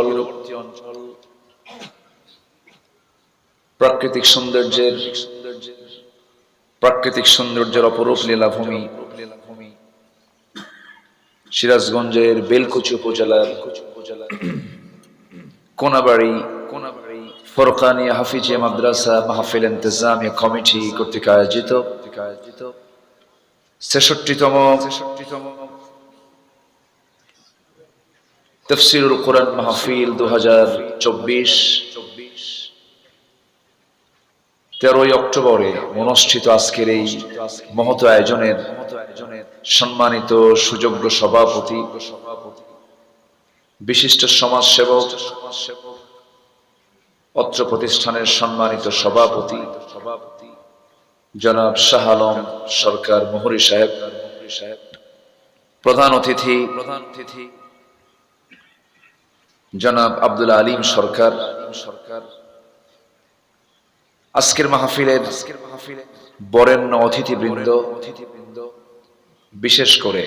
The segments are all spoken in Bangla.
অঞ্চল প্রাকৃতিক সৌন্দর্যের অপরূপ লীলাভূমি সিরাজগঞ্জের বেলকুচি উপজেলার কোনাবাড়ি ফরকানিয়া হাফিজিয়া মাদ্রাসা মাহফিল ইন্তেজামিয়া কমিটি কর্তৃক আয়োজিত ৬৬তম তাফসীরুল কুরআন মাহফিল ২০২৪ ১৩ অক্টোবরে অনুষ্ঠিত আজকের এই মহৎ আয়োজনের সম্মানিত সুযোগ্য সভাপতি, বিশিষ্ট সমাজসেবক, অত্র প্রতিষ্ঠানের সম্মানিত সভাপতি জনাব শাহ আলম সরকার মুহুরী সাহেব, প্রধান অতিথি জনাব আব্দুল আলিম সরকার, আজকের মাহফিলের বরেণ্য অতিথিবৃন্দ, বিশেষ করে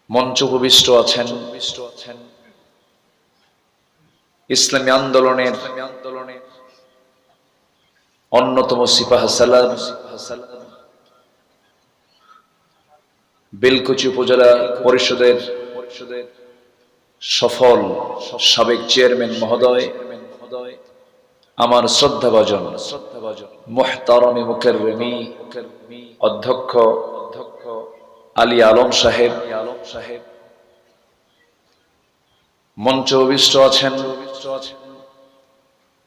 মঞ্চ উপবিষ্ট আছেন ইসলামী আন্দোলনের অন্যতম সিপাহসালার বেলকুচি উপজেলা পরিষদের সফল সাবেক চেয়ারম্যান মহোদয়, আমার শ্রদ্ধাভাজন মুহতারামে মুকাররমি অধ্যক্ষ আলী আলম সাহেব, মঞ্চ উপবিষ্ট আছেন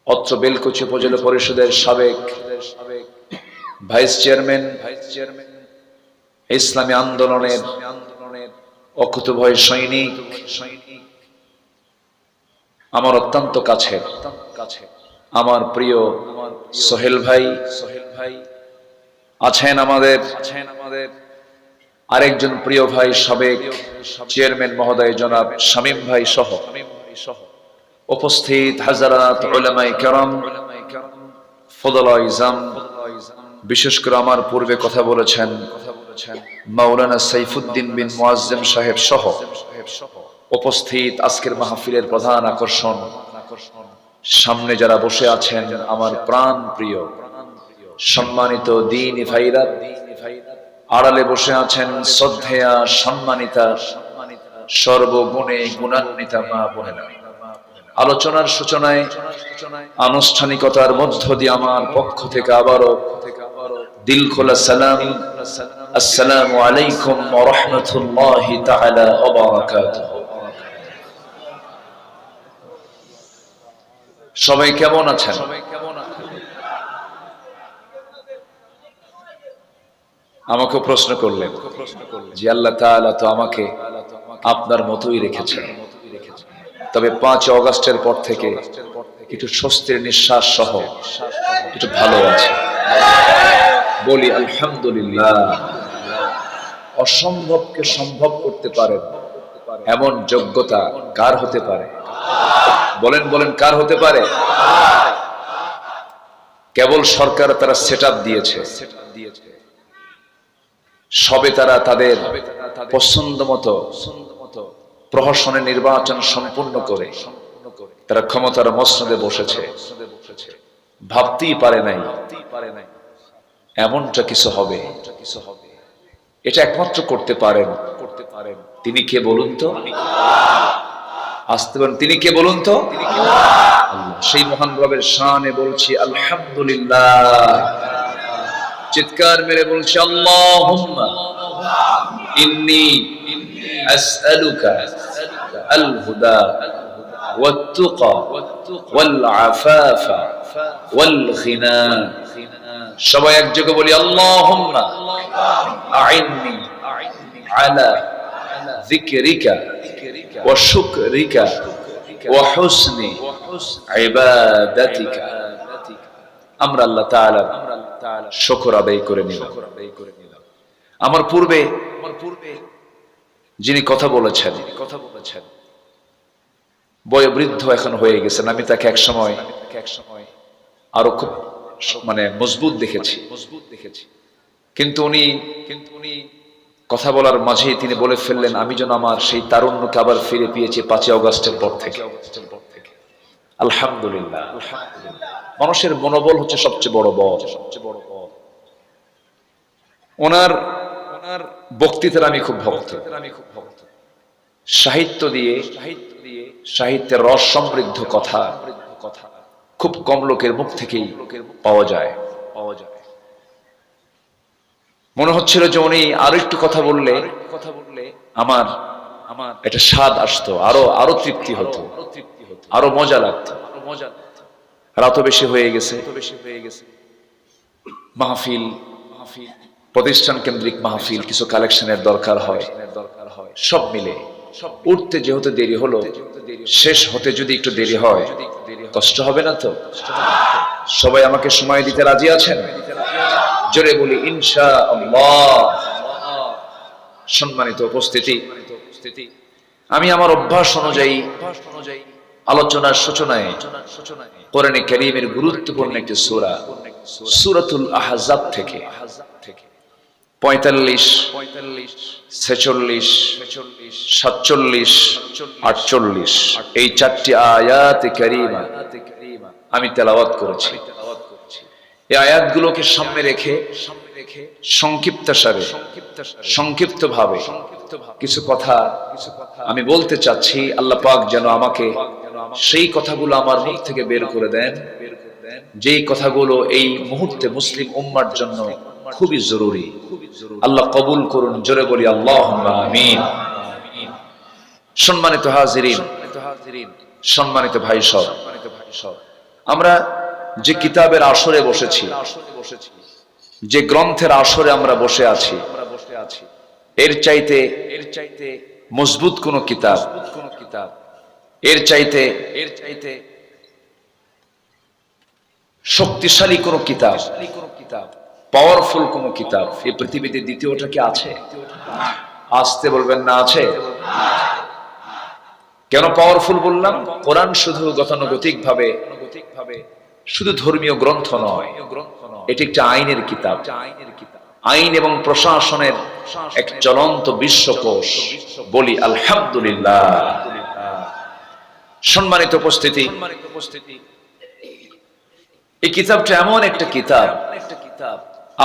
অত্র বেলকুচি উপজেলা পরিষদের সাবেক ভাইস চেয়ারম্যান, ইসলামী আন্দোলনের অকুতোভয় সৈনিক, আমার অত্যন্ত কাছের আমার প্রিয় সোহেল ভাই আছেন, আমাদের আরেকজন প্রিয় ভাই সাবেক চেয়ারম্যান মহোদয় জনাব শামীম ভাই সহ উপস্থিত হাজারাত উলামায়ে কেরাম, ফুদালায়ে ইজাম, বিশেষ করে আমার পূর্বে কথা বলেছেন মাওলানা সাইফুদ্দিন বিন মুআজ্জম সাহেব সহ উপস্থিত আজকের মাহফিলের প্রধান আকর্ষণ, সামনে যারা বসে আছেন আমার প্রাণ প্রিয় সম্মানিত দ্বীনি ভাইরা, আড়ালে বসে আছেন শ্রদ্ধেয়া সম্মানিতা সর্বগুণে গুণান্বিতা মা বোনেরা। আলোচনার সূচনায় আনুষ্ঠানিকতার মধ্য দিয়ে আমার পক্ষ থেকে আবারও দিল খোলা সালাম, আসসালামু আলাইকুম ওয়া রাহমাতুল্লাহি তাআলা ওয়া বারাকাতুহু। সবাই কেমন আছেন? আমাকে প্রশ্ন করলেন যে আল্লাহ তাআলা তো আমাকে আপনার মতোই রেখেছেন, তবে ৫ অগাস্টের পর থেকে একটু স্বস্তির নিঃশ্বাস সহ একটু ভালো আছে। বলি আলহামদুলিল্লাহ। অসম্ভবকে সম্ভব করতে পারেন এমন যোগ্যতা কার হতে পারে? বলেন কার হতে পারে? কেবল সরকার তারা সেটআপ দিয়েছে, সবে তারা তাদের পছন্দ মতো প্রহসনের নির্বাচন সম্পূর্ণ করে তারা ক্ষমতার মসনদে বসেছে, ভাবতেই পারে নাই এমনটা কিছু হবে। এটা একমাত্র করতে পারেন তিনি কে বলুন তো? আসতে পারেন তিনি কে বলুন তো? সেই মহান রবের শানে বলছি আলহামদুলিল্লাহ। চিৎকার মেরে বলছি আল্লাহুম্মা ইন্নী আসআলুকা আল হুদা ওয়াত তুকা ওয়াল আফাফা ওয়াল গিনা। সবাই একযোগে বলি আল্লাহুম্মা আইন্নি আলা যিকরিকা ওয়া শুকরিকা ওয়া হুসনি ইবাদাতিকা। আমরা আল্লাহ তাআলা শুকর আদায় করে নিলাম। আমার পূর্বে যিনি কথা বলেছেন বয়োবৃদ্ধ এখন হয়ে গেছেন, আমি তাকে এক সময় আরো খুব মজবুত দেখেছি, কিন্তু উনি কথা বলার মাঝেই তিনি বলে ফেললেন, আমি যেন আমার সেই তারুণ্যকে আবার ফিরে পেয়েছি 5 অগস্টের পর থেকে। আলহামদুলিল্লাহ। মানুষের মনোবল হচ্ছে সবচেয়ে বড় বল। ওনার বক্তৃতার আমি খুব ভক্ত। সাহিত্য দিয়ে সাহিত্যের রস সমৃদ্ধ কথা খুব কম লোকের মুখ থেকেই পাওয়া যায়। মনে হচ্ছিল যে উনি আরো একটু কথা বললে আমার একটা স্বাদ আসতো, আরো তৃপ্তি হতো, আরো মজা লাগতো। রাত বেশি হয়ে গেছে। মাহফিল, প্রতিষ্ঠান কেন্দ্রিক মাহফিল, কিছু কালেকশনের দরকার হয়। সব মিলে উঠতে যেহেতু দেরি হলো, শেষ হতে যদি একটু দেরি হয় কষ্ট হবে না তো? সবাই আমাকে সময় দিতে রাজি আছেন? জোরে বলি ইনশাআল্লাহ। সম্মানিত উপস্থিতি, আমি আমার অভ্যাস অনুযায়ী আলোচনার সূচনায় কোরআনে কারীমের গুরুত্বপূর্ণ একটি সূরা সূরাতুল আহজাব থেকে 45, 46, 47, 48 এই 4টি আয়াতে কারীমা আমি তেলাওয়াত করেছি। এই আয়াতগুলোকে সামনে রেখে সংক্ষিপ্তসারে, সংক্ষিপ্তভাবে কিছু কথা আমি বলতে চাচ্ছি। আল্লাহ পাক যেন আমাকে সেই কথাগুলো আমার মুখ থেকে বের করে দেন, যেই কথাগুলো এই মুহূর্তে মুসলিম উম্মার জন্য খুবই জরুরি। আল্লাহ কবুল করুন। জোরে বলি আল্লাহুম্মা আমিন। সম্মানিত হাজিরিন, সম্মানিত ভাই সব, আমরা যে কিতাবের আসরে বসেছি, যে গ্রন্থের আসরে আমরা বসে আছি, এর চাইতে মজবুত কোন কিতাব, এর চাইতে শক্তিশালী কোন কিতাব, পাওয়ারফুল কোন কিতাব এই পৃথিবীতে দ্বিতীয়টা কি আছে? আসতে বলবেন না আছে? কেন পাওয়ারফুল বললাম? কোরআন শুধু গতানুগতিক ভাবে শুধু ধর্মীয় গ্রন্থ নয়, এটি একটি আইনের কিতাব, আইন এবং প্রশাসনের এক চলন্ত বিশ্বকোষ। বলি আলহামদুলিল্লাহ। সম্মানিত উপস্থিতি, এই কিতাবটা এমন একটা কিতাব,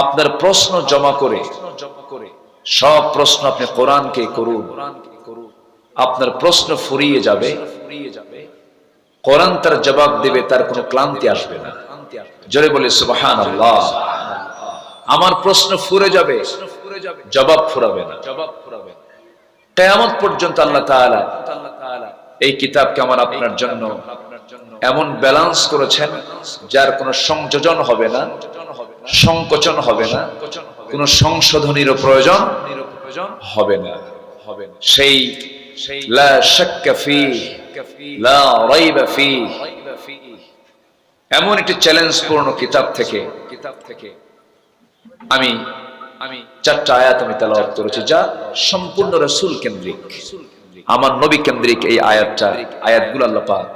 আপনার প্রশ্ন জমা করে সব প্রশ্ন আপনি কোরআনকে করুন, আপনার প্রশ্ন ফুরিয়ে যাবে, কোরআন তার জবাব দেবে, তার কোনো ক্লান্তি আসবে না। জোরে বলে সুবহানাল্লাহ। আমার প্রশ্ন ফুরে যাবে, জবাব ফুরাবে না। কিয়ামত পর্যন্ত আল্লাহ তাআলা এই কিতাবকে আমার আপনার জন্য এমন ব্যালেন্স করেছেন, যার কোনো সংযোজন হবে না, সংকোচন হবে না, কোনো সংশোধনীর প্রয়োজন হবে না। সেই লা শাক্কা ফীহি লা রাইবা ফীহি এমন একটি চ্যালেঞ্জপূর্ণ কিতাব থেকে আমি 4টা আয়াত আমি তেলাওয়াত করেছি, যা সম্পূর্ণ রাসূল কেন্দ্রিক, আমার নবী কেন্দ্রিক। এই আয়াতগুলো আল্লাহ পাক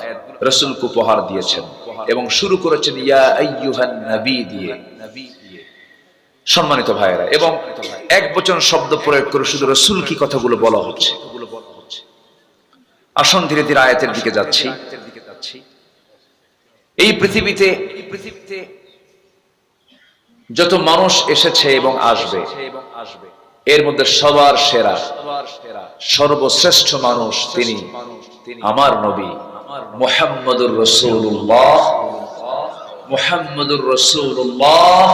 রাসূলকে উপহার দিয়েছেন এবং শুরু করেছেন ইয়া আইয়ুহান নবী দিয়ে। সম্মানিত ভাইয়েরা, এবং একবচন শব্দ প্রয়োগ করে শুধু রাসূল কি কথাগুলো বলা হচ্ছে। আসুন ধীরে ধীরে আয়াতের দিকে যাচ্ছি। এই পৃথিবীতে যত মানুষ এসেছে এবং আসবে, এর মধ্যে সবার সেরা, সর্বশ্রেষ্ঠ মানুষ তিনি আমার নবী মুহাম্মদুর রাসূলুল্লাহ। মুহাম্মদুর রাসূলুল্লাহ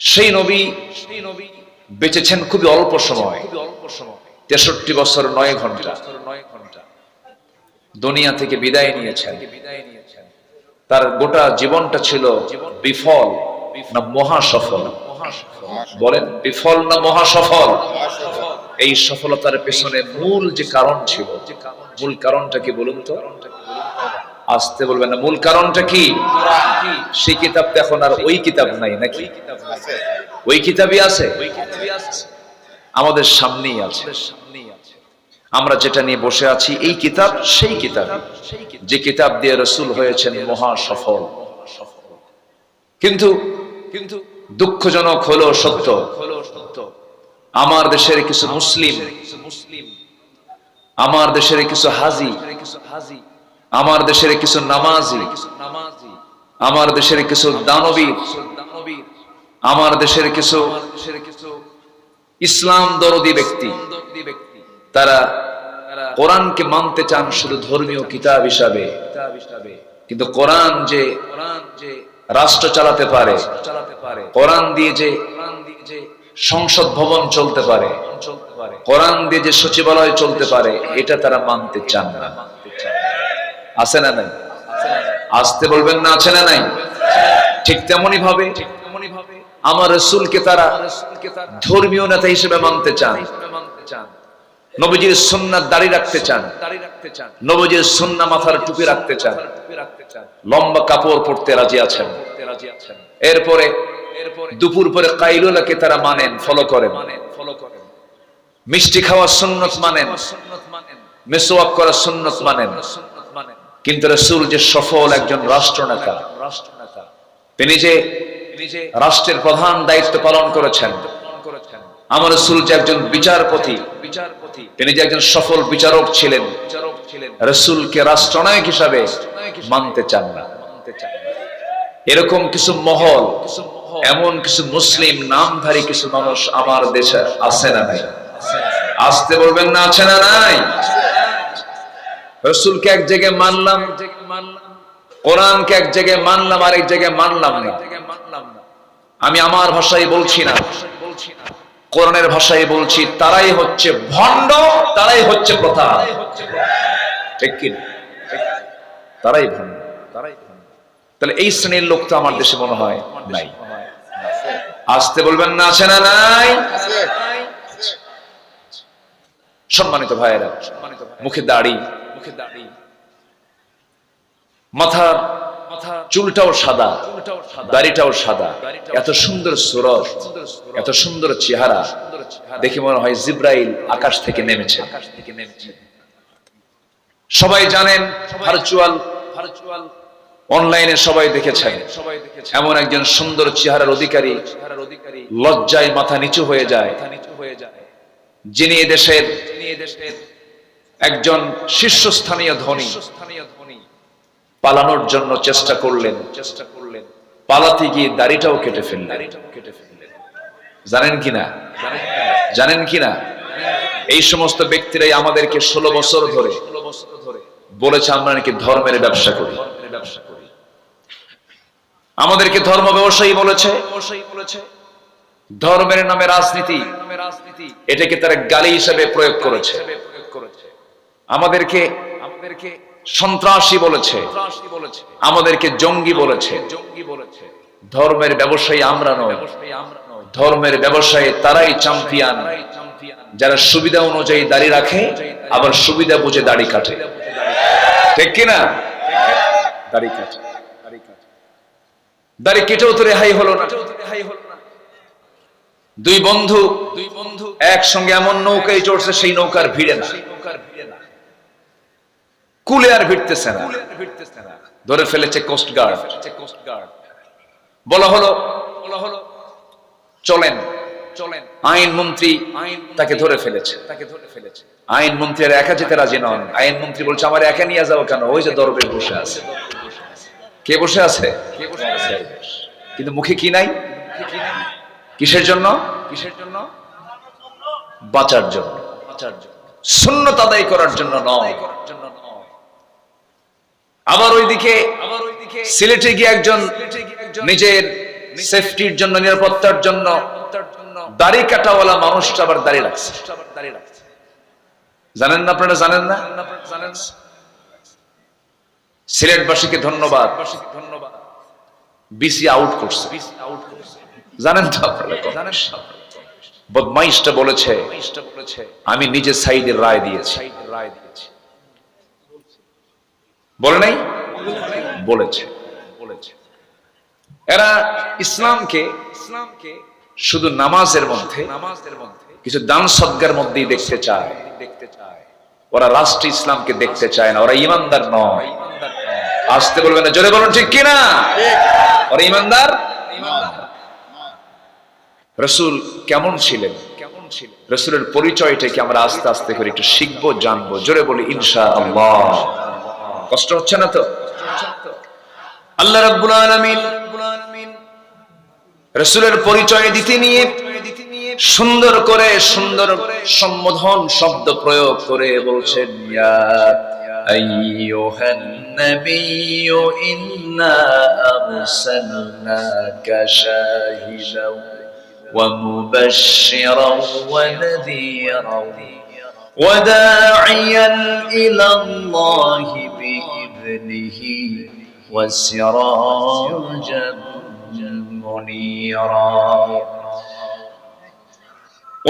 সেই নবী বেঁচেছেন খুবই অল্প সময়, 63 বছর 9 ঘন্টা দুনিয়া থেকে বিদায় নিয়েছেন। তার গোটা জীবনটা ছিল বিফল না মহাসফল? বলেন, বিফল না মহাসফল? এই সফলতার পেছনে মূল যে কারণ ছিল, মূল কারণটা কি বলুন তো? আসতে বলবেন না, মূল কারণটা কি? সেই কিতাব তো এখন আর ওই কিতাব নাই নাকি? ওই কিতাবই আছে, আমাদের সামনেই আছে। আমরা যেটা নিয়ে বসে আছি এই কিতাব সেই কিতাব, যে কিতাব দিয়ে রাসূল হয়েছেন মহা সফল। কিন্তু দুঃখজনক হলো সত্য, আমার দেশের কিছু মুসলিম, আমার দেশের কিছু হাজি, আমার দেশের কিছু নামাজি, আমার দেশের কিছু দানবীর, আমার দেশের কিছু ইসলাম দরদি ব্যক্তি, তারা কোরআনকে মানতে চান শুধু ধর্মীয় কিতাব হিসাবে, কিন্তু কোরআন যে রাষ্ট্র চালাতে পারে, কোরআন দিয়ে যে সংসদ ভবন চলতে পারে, কোরআন দিয়ে যে সচিবালয় চলতে পারে, এটা তারা মানতে চান না। আছে না নাই? আসতে বলবেন না, আছে না নাই? ঠিক তেমনি ভাবে আমার রাসূলকে তারা ধর্মীয় নেতা হিসেবে মানতে চান, নবীজির সুন্নাত দাড়ি রাখতে চান, নবীজির সুন্নাহ মাথার টুপি রাখতে চান, লম্বা কাপড় পরতে রাজি আছেন। এরপরে দুপুর পরে কাইলুলাকে তারা মানেন, ফলো করেন, মিষ্টি খাওয়ার সুন্নত মানেন, মেসওয়াক করার সুন্নত মানেন। কিন্তু রাসূল যে সফল একজন রাষ্ট্রনেতা, তিনি যে রাষ্ট্রের প্রধান দায়িত্ব পালন করেছেন, আমার রাসূল যে একজন বিচারপতি, তিনি যে একজন সফল বিচারক ছিলেন, রাসূলকে রাষ্ট্রনায়ক হিসাবে মানতে চান না। এরকম কিছু মহল, এমন কিছু মুসলিম নামধারী কিছু মানুষ আমার দেশে আছে না নাই? আসতে বলবেন না, আছে না নাই? রাসূলকে এক জায়গায় মানলাম, কোরআনকে এক জায়গায় মানলাম, আরেক জায়গায় মানলাম না। আমি আমার ভাষায় বলছি না, কোরআনের ভাষায় বলছি, তারাই হচ্ছে ভণ্ড, তারাই হচ্ছে প্রথা। ঠিক কি না? তারাই ভণ্ড, তারাই ভণ্ড। তাহলে এই শ্রেণীর লোক তো আমার দেশে মনে হয় নাই। আসতে বলবেন না, আছে না নাই? সম্মানিত ভাইয়েরা, মুখে দাড়ি, মাথার চুলটাও সাদা, দাড়িটাও সাদা, এত সুন্দর সুরত, এত সুন্দর চেহারা, দেখে মনে হয় জিব্রাইল আকাশ থেকে নেমেছে। সবাই জানেন, ভার্চুয়াল অনলাইনে সবাই দেখেছেন, এমন একজন সুন্দর চেহারার অধিকারী লজ্জায় মাথা নিচু হয়ে যায়, যিনি এদেশের একজন শীর্ষস্থানীয় ধনী, পালানোর জন্য চেষ্টা করলেন, পালাতে গিয়ে দাড়িটাও কেটে ফেললেন। জানেন কিনা? জানেন কিনা? এই সমস্ত ব্যক্তিরাই আমাদেরকে 16 বছর ধরে বলেছে আমরা নাকি ধর্মের ব্যবসা করি। আমাদেরকে ধর্ম ব্যবসায়ী বলেছে, ধর্মের নামে রাজনীতি, এটাকে তারা গালি হিসেবে প্রয়োগ করেছে। আমাদেরকে সন্ত্রাসী বলেছে, আমাদেরকে জঙ্গি বলেছে। ধর্মের ব্যবসায়ী আমরা নই, ধর্মের ব্যবসায়ী তারাই চ্যাম্পিয়ন যারা সুবিধা অনুযায়ী দাড়ি রাখে, আবার সুবিধা বুঝে দাড়ি কাটে। ঠিক কিনা? দাড়ি কাটে, দাড়ি কেটেও তো রেহাই হলো না। দুই বন্ধু একসঙ্গে এমন নৌকায় চড়ছে, সেই নৌকার ভিড়ে না, কুলে আর ভিড়তেছে না, ধরে ফেলেছে কোস্ট গার্ড। বলা হলো চলেন, আইনমন্ত্রী তাকে ধরে ফেলেছে। আইনমন্ত্রী আর একা যেতে রাজি নন। আইনমন্ত্রী বলছে, আমার একা নিয়ে যাবো কেন? ওই যে দরবে বসে আছে। কে বসে আছে? কিন্তু মুখে কি নাই? কিসের জন্য? বাঁচার জন্য, সুন্নাত আদায় করার জন্য নয়। আবার ওইদিকে সিলেটে গিয়ে একজন নিজের সেফটির জন্য, নিরাপত্তার জন্য দাড়ি কাটাওয়ালা মানুষটা আবার দাড়ি রাখছে। জানেন না? আপনারা জানেন না? সিলেটবাসীকে ধন্যবাদ, বিসি আউট করছে। জানেন তো আপনারা? বদমাইশটা বলেছে, আমি নিজে সাইডের রায় দিয়েছি। বলে নাই? বলেছে। এরা ইসলামকে শুধু নামাজের মধ্যে, কিছু দান সদকার মধ্যেই দেখতে চায়। ওরা রাষ্ট্র ইসলামকে দেখতে চায় না, ওরা ইমানদার নয়। আসতে বলবেন না, জোরে বলুন ঠিক কিনা? ওরা ইমানদার। রাসূল কেমন ছিলেন, রাসূলের পরিচয়টা কি আমরা আস্তে আস্তে করে একটু শিখবো, জানবো। জোরে বলি ইনশাআল্লাহ। কষ্ট হচ্ছে না তো? আল্লাহ রাব্বুল আলামিন রাসূলের পরিচয় দিতে নিয়ে সুন্দর করে সুন্দর সম্বোধন শব্দ প্রয়োগ করে বলছেন, ইয়া আইয়ুহান নাবিয়্যু ইন্না আরসালনাকা শাহিদাও ওয়া মুবাশশিরাও ওয়া নাযীরাও ওয়া দা'iয়ান ইলাল্লাহি বিইذনিহি ওয়া সিরাজান মুনীরা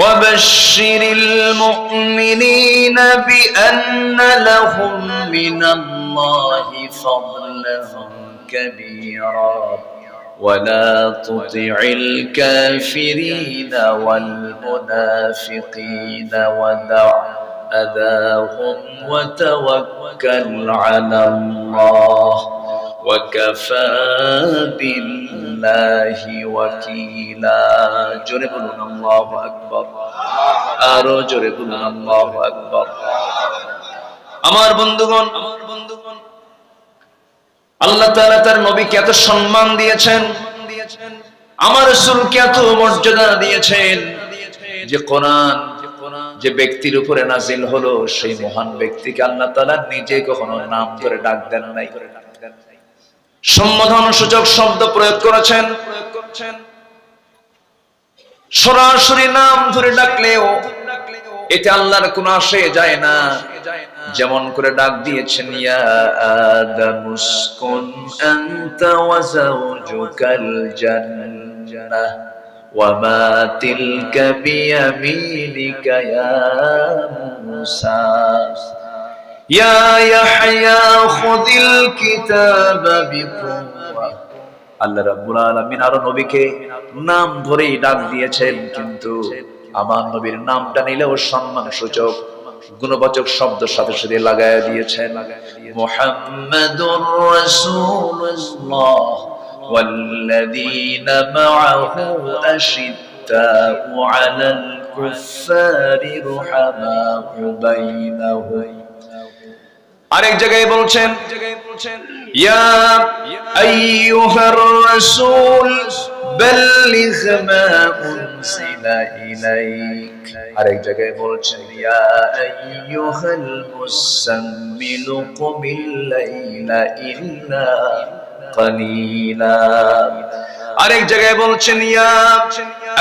وبشر المؤمنين بأن لهم من الله فضلا كبيرا ولا تطع الكافرين والمنافقين ودع أذاهم وتوكل على الله وكفى بالله وكيلا জোরে বলুন আল্লাহু আকবার, আরো জোরে বলুন আল্লাহু আকবার। আমার বন্ধুগণ, আল্লাহ তাআলা তার নবীকে এত সম্মান দিয়েছেন, আমার রাসূলকে এত মর্যাদা দিয়েছেন যে কোরআন যে ব্যক্তির উপরে নাজিল হলো সেই মহান ব্যক্তিকে আল্লাহ তাআলা নিজে কখনো নাম ধরে ডাক দেন নাই, সম্বোধন সূচক শব্দ প্রয়োগ করেছেন। সরাসরি নাম ধরে ডাকলেও এতে আল্লাহর কোনো আসে যায় না। যেমন করে ডাক দিয়েছেন, ইয়া আদামুসকুন আনতা ওয়া যাওজুকাল জান্নাহ ওয়া মা তিলকা বিয়ামিনিকা ইয়া মূসা ইয়া ইয়াহইয়া খুযিল কিতাবা বিকুওয়া। আল্লাহ রাব্বুল আলামিন আরো নবীকে নাম ধরেই ডাক দিয়েছেন, কিন্তু আমার নবীর নামটা নিলেও সম্মান সূচক গুণবাচক শব্দ সাথে সাথে লাগায়া দিয়েছেন, মুহাম্মাদুর রাসূলুল্লাহ ওয়াল্লাযীনা মাআহু আশিদ্দাউ আলাল কুফফারি রুহামাউ বাইনাহুম। আরেক জায়গায় বলছেন, ইয়া আইয়ুহার রাসূল বাল্লিগ মা উনজিলা ইলাইক। আরেক জায়গায় বলছেন, ইয়া আইয়ুহাল মুসাম্মিলু কুমিল লাইলা ইল্লা কালিলা। আরেক জায়গায় বলছেন, ইয়া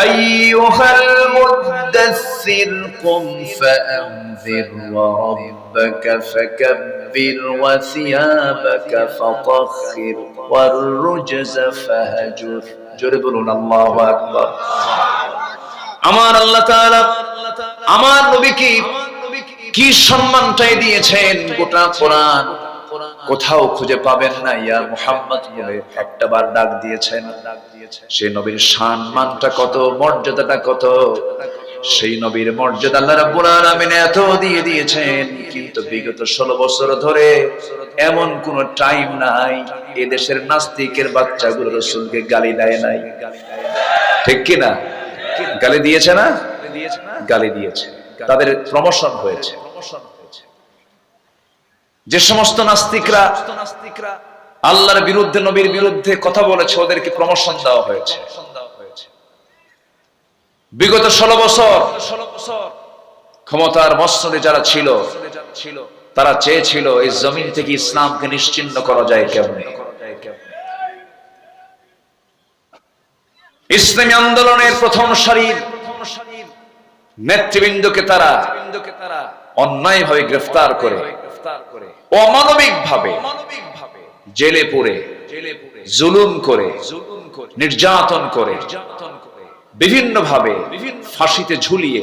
আইয়ুহাল মুদ্দাসসির কুম ফাআনযির ওয়া রাব্বাকা ফাকাব্বির ওয়া সিয়াবাকা ফাতাহহির ওয়ার রুজজা ফাহজুর। জোরে বলুন আল্লাহু আকবার। আমার আল্লাহ তাআলা আমার নবীকে কি সম্মানটাই দিয়েছেন, গোটা কোরআন কোথাও খুঁজে পাবেন না ইয়া মুহাম্মদ বলে একটা বার ডাক দিয়েছেন। সেই নবীর সম্মানটা কত, মর্যাদাটা কত, সেই নবীর মর্যাদা আল্লাহ রাব্বুল আলামিন এত দিয়ে দিয়েছেন। কিন্তু বিগত 16 বছর ধরে এমন কোন টাইম নাই এই দেশের নাস্তিকের বাচ্চাগুলো রাসূলকে গালি দেয় নাই, ঠিক কি না? গালি দিয়েছে না? গালি দিয়েছে, তাদের প্রমোশন হয়েছে। যে সমস্ত নাস্তিকরা আল্লাহর বিরুদ্ধে, নবীর বিরুদ্ধে কথা বলেছে, ওদেরকে প্রমোশন দেওয়া হয়েছে। বিগত 16 বছর ক্ষমতার মসনদে যারা ছিল তারা চেয়েছিল এই জমিন থেকে ইসলামকে নিশ্চিহ্ন করা যায় কেমনে। ইসলামী আন্দোলনের প্রথম সারির নেতৃবৃন্দকে তারা অন্যায়ভাবে গ্রেফতার করে, অমানবিক ভাবে জেলে পুরে, জুলুম করে, নির্যাতন করে, বিভিন্ন ভাবে ফাঁসিতে ঝুলিয়ে,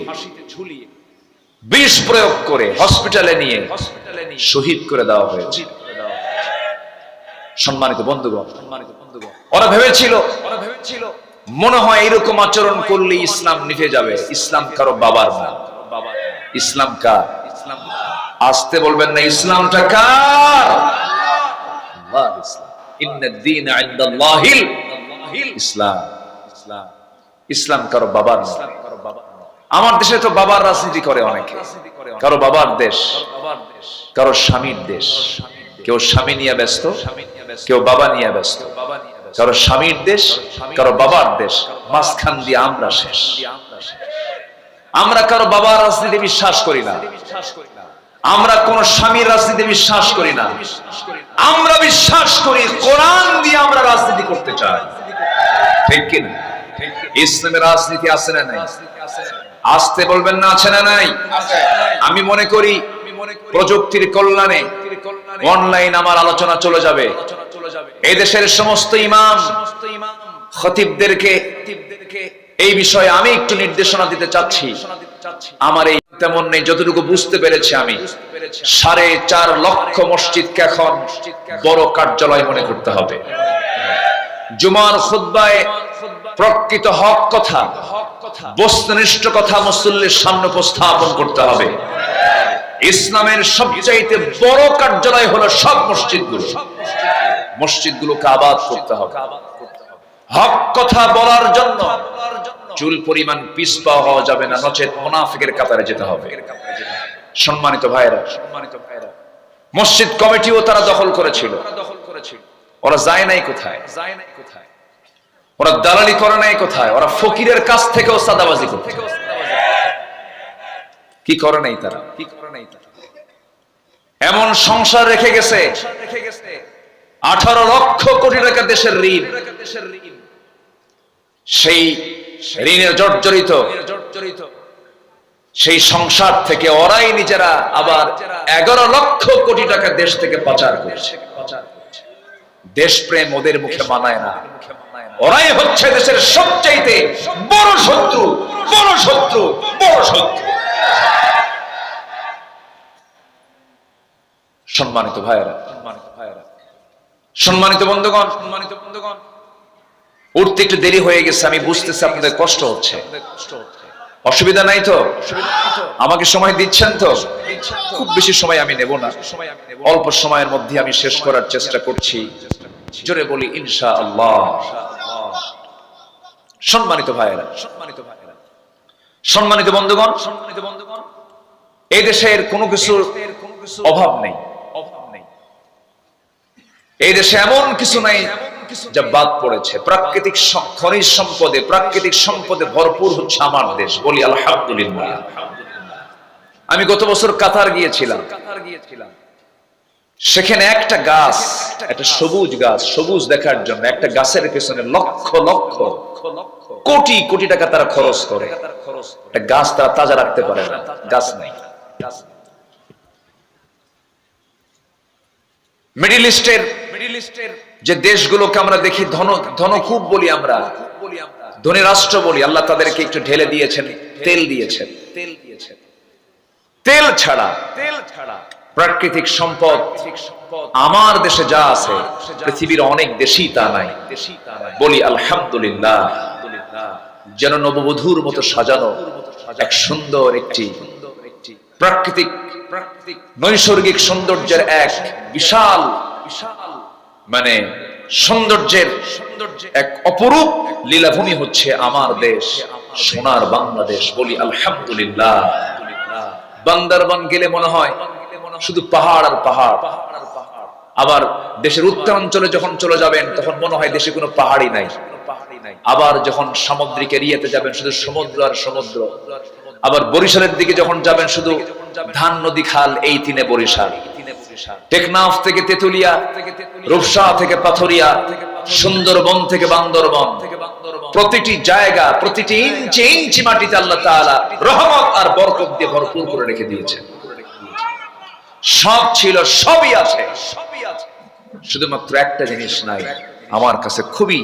বিষ প্রয়োগ করে হসপিটালে নিয়ে শহীদ করে দেওয়া হয়েছে। সম্মানিত বন্ধুগণ, ওরা ভেবেছিল মনে হয় এরকম আচরণ করলে ইসলাম নিভে যাবে। ইসলাম কারো বাবার না, ইসলাম কার? আসতে বলবেন না, ইসলামটা কার? আল্লাহর ইসলাম। ইন্নাদ দীনা ইনদাল্লাহিল ইসলাম। ইসলাম কারো বাবার নয়। আমার দেশে তো বাবার রাজনীতি করে অনেকে, কারো বাবার দেশ, কারো স্বামীর দেশ। কেউ স্বামী নিয়ে ব্যস্ত, কেউ বাবা নিয়ে ব্যস্ত। কারো স্বামীর দেশ, কারো বাবার দেশ, মাঝখান দিয়ে আমরা শেষ। আমরা কারো বাবার রাজনীতি বিশ্বাস করি না, আমরা কোন স্বামীর রাজনীতি বিশ্বাস করি না। আমরা বিশ্বাস করি কোরআন দিয়ে আমরা রাজনীতি করতে চাই, ঠিক কিনা? ইসলামের রাজনীতি আছে না নাই? আসতে বলবেন না, আছে না নাই? আমি মনে করি প্রযুক্তির কল্যাণে অনলাইন আমার আলোচনা চলে যাবে। এই দেশের সমস্ত ইমাম খতিবদেরকে এই বিষয়ে আমি একটু নির্দেশনা দিতে চাচ্ছি। আমার এই তেমন নেই, যতটুকু বুঝতে পেরেছি আমি, 4.5 লক্ষ মসজিদকে এখন বড় কার্যালয় মনে করতে হবে। জুমার খুতবায় প্রকৃত হক কথা, বস্তুনিষ্ঠ কথা মুসল্লির সামনে উপস্থাপন করতে হবে। ইসলামের সবচাইতে বড় কার্যালয় হলো সব মসজিদগুলো। মসজিদগুলোকে আবাদ করতে হবে। হক কথা বলার জন্য চুল পরিমাণ পিছপা হওয়া যাবে না, নচেত মুনাফিকের কাতারে যেতে হবে। সম্মানিত ভাইরা, মসজিদ কমিটিও তারা দখল করেছিল। ওরা যায় নাই কোথায়? ওরা দালালি করে নাই কোথায়? ওরা ফকিরের কাছ থেকেও সাদাবাজি করতে। কি করে নাই তারা? এমন সংসার রেখে গেছে 18 লক্ষ কোটি টাকা দেশের ঋণ। সেই ঋণের জর্জরিত সেই সংসার থেকে ওরাই নিজেরা আবার 11 লক্ষ কোটি টাকা দেশ থেকে পাচার করেছে। দেশপ্রেম ওদের মুখে মানায় না। ওরাই হচ্ছে দেশের সবচাইতে বড় শত্রু, বড় শত্রু, বড় শত্রু। সম্মানিত ভাইয়েরা, সম্মানিত বন্ধুগণ, উঠতে একটু দেরি হয়ে গেছে, আমি বুঝতেছি আপনাদের কষ্ট হচ্ছে। অসুবিধা নাই তো? আমাকে সময় দিচ্ছেন তো? খুব বেশি সময় আমি নেব না, অল্প সময়ের মধ্যে আমি শেষ করার চেষ্টা করছি। জোরে বলি ইনশাআল্লাহ। সম্মানিত ভাইয়েরা, সম্মানিত বন্ধুগণ, এই দেশের কোনো কিছুর অভাব নেই। এই দেশে এমন কিছু নাই যা বাদ পড়েছে। প্রাকৃতিক খনিজ সম্পদে, প্রাকৃতিক সম্পদে ভরপুর হচ্ছে আমার দেশ। বলি আলহামদুলিল্লাহ। আমি গত বছর কাতার গিয়েছিলাম। সেখানে একটা গাছ, একটা সবুজ গাছ, সবুজ দেখার জন্য একটা গাছের পেছনে লক্ষ লক্ষ কোটি কোটি টাকা তারা খরচ করে। একটা গাছ তারা তাজা রাখতে পারে না, গাছ নাই। মিডল ইস্টের যে দেশগুলোকে আমরা দেখি ধনকুব বলি, আমরা ধনী রাষ্ট্র বলি, আল্লাহ তাদেরকে একটু ঢেলে দিয়েছেন, তেল দিয়েছেন। তেল ছাড়া প্রাকৃতিক সম্পদ আমার দেশে যা আছে পৃথিবীর অনেক দেশই তা নাই। বলি আলহামদুলিল্লাহ। যেন নববধূর মতো সাজানো এক সুন্দর একটি প্রাকৃতিক নৈসর্গিক সৌন্দর্যের এক বিশাল মানে সৌন্দর্যের এক অপরূপ লীলাভূমি হচ্ছে আমার দেশ, সোনার বাংলাদেশ। বলি আলহামদুলিল্লাহ। বান্দরবান গেলে মনে হয় শুধু পাহাড় আর পাহাড়। আবার দেশের উত্তরাঞ্চলে যখন চলে যাবেন তখন মনে হয় দেশে কোনো পাহাড়ই নাই। আবার যখন সামুদ্রিক এরিয়াতে যাবেন শুধু সমুদ্র আর সমুদ্র। আবার বরিশালের দিকে যখন যাবেন শুধু ধান, নদী, খাল। এই তিনে বরিশাল। টেকনাফ থেকে তেতুলিয়া, রূপসা থেকে পাথরিয়া, সুন্দরবন থেকে বান্দরবন, প্রতিটি জায়গা, প্রতিটি ইঞ্চি ইঞ্চি মাটিতে আল্লাহ তাআলা রহমত আর বরকত দিয়ে ভরপুর করে রেখে দিয়েছেন। সব ছিল, সবই আছে, শুধুমাত্র একটা জিনিস নাই। আমার কাছে খুবই